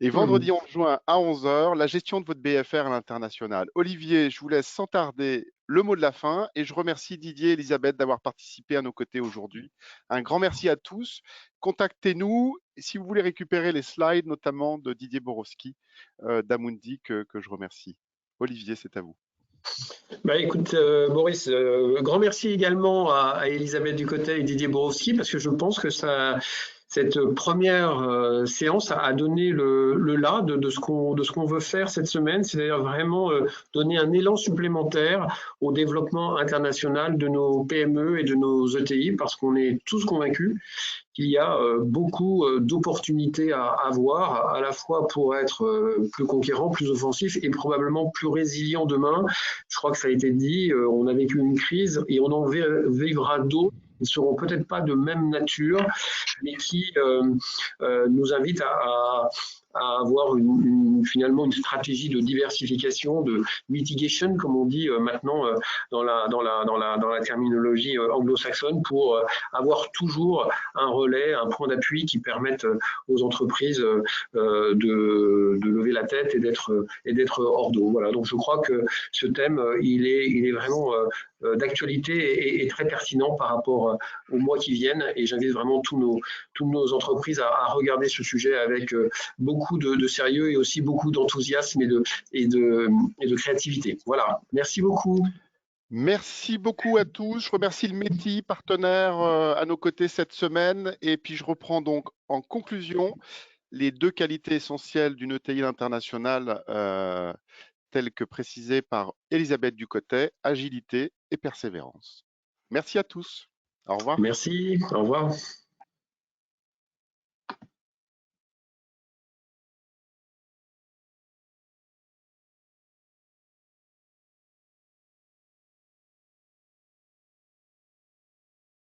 Et vendredi 11 juin à 11 h, la gestion de votre BFR à l'international. Olivier, je vous laisse sans tarder le mot de la fin et je remercie Didier et Elisabeth d'avoir participé à nos côtés aujourd'hui. Un grand merci à tous. Contactez-nous si vous voulez récupérer les slides, notamment de Didier Borowski d'Amundi, que je remercie. Olivier, c'est à vous. Bah écoute, Boris, grand merci également à Elisabeth Ducotet et Didier Borowski, parce que je pense que cette première séance a donné le là de ce qu'on veut faire cette semaine, c'est-à-dire vraiment donner un élan supplémentaire au développement international de nos PME et de nos ETI, parce qu'on est tous convaincus qu'il y a beaucoup d'opportunités à avoir, à la fois pour être plus conquérant, plus offensif et probablement plus résilient demain. Je crois que ça a été dit, on a vécu une crise et on en vivra d'autres qui ne seront peut-être pas de même nature, mais qui nous invitent à avoir finalement une stratégie de diversification, de mitigation, comme on dit maintenant dans la terminologie anglo-saxonne, pour avoir toujours un relais, un point d'appui qui permette aux entreprises de lever la tête et d'être hors d'eau. Voilà. Donc je crois que ce thème, il est vraiment d'actualité et très pertinent par rapport aux mois qui viennent. Et j'invite vraiment toutes nos entreprises à regarder ce sujet avec beaucoup de sérieux et aussi beaucoup d'enthousiasme et de créativité. Voilà. Merci beaucoup. Merci beaucoup à tous. Je remercie le METI, partenaire à nos côtés cette semaine. Et puis, je reprends donc en conclusion les deux qualités essentielles d'une ETI internationale telles que précisées par Elisabeth Ducotet, agilité et persévérance. Merci à tous. Au revoir. Merci. Au revoir.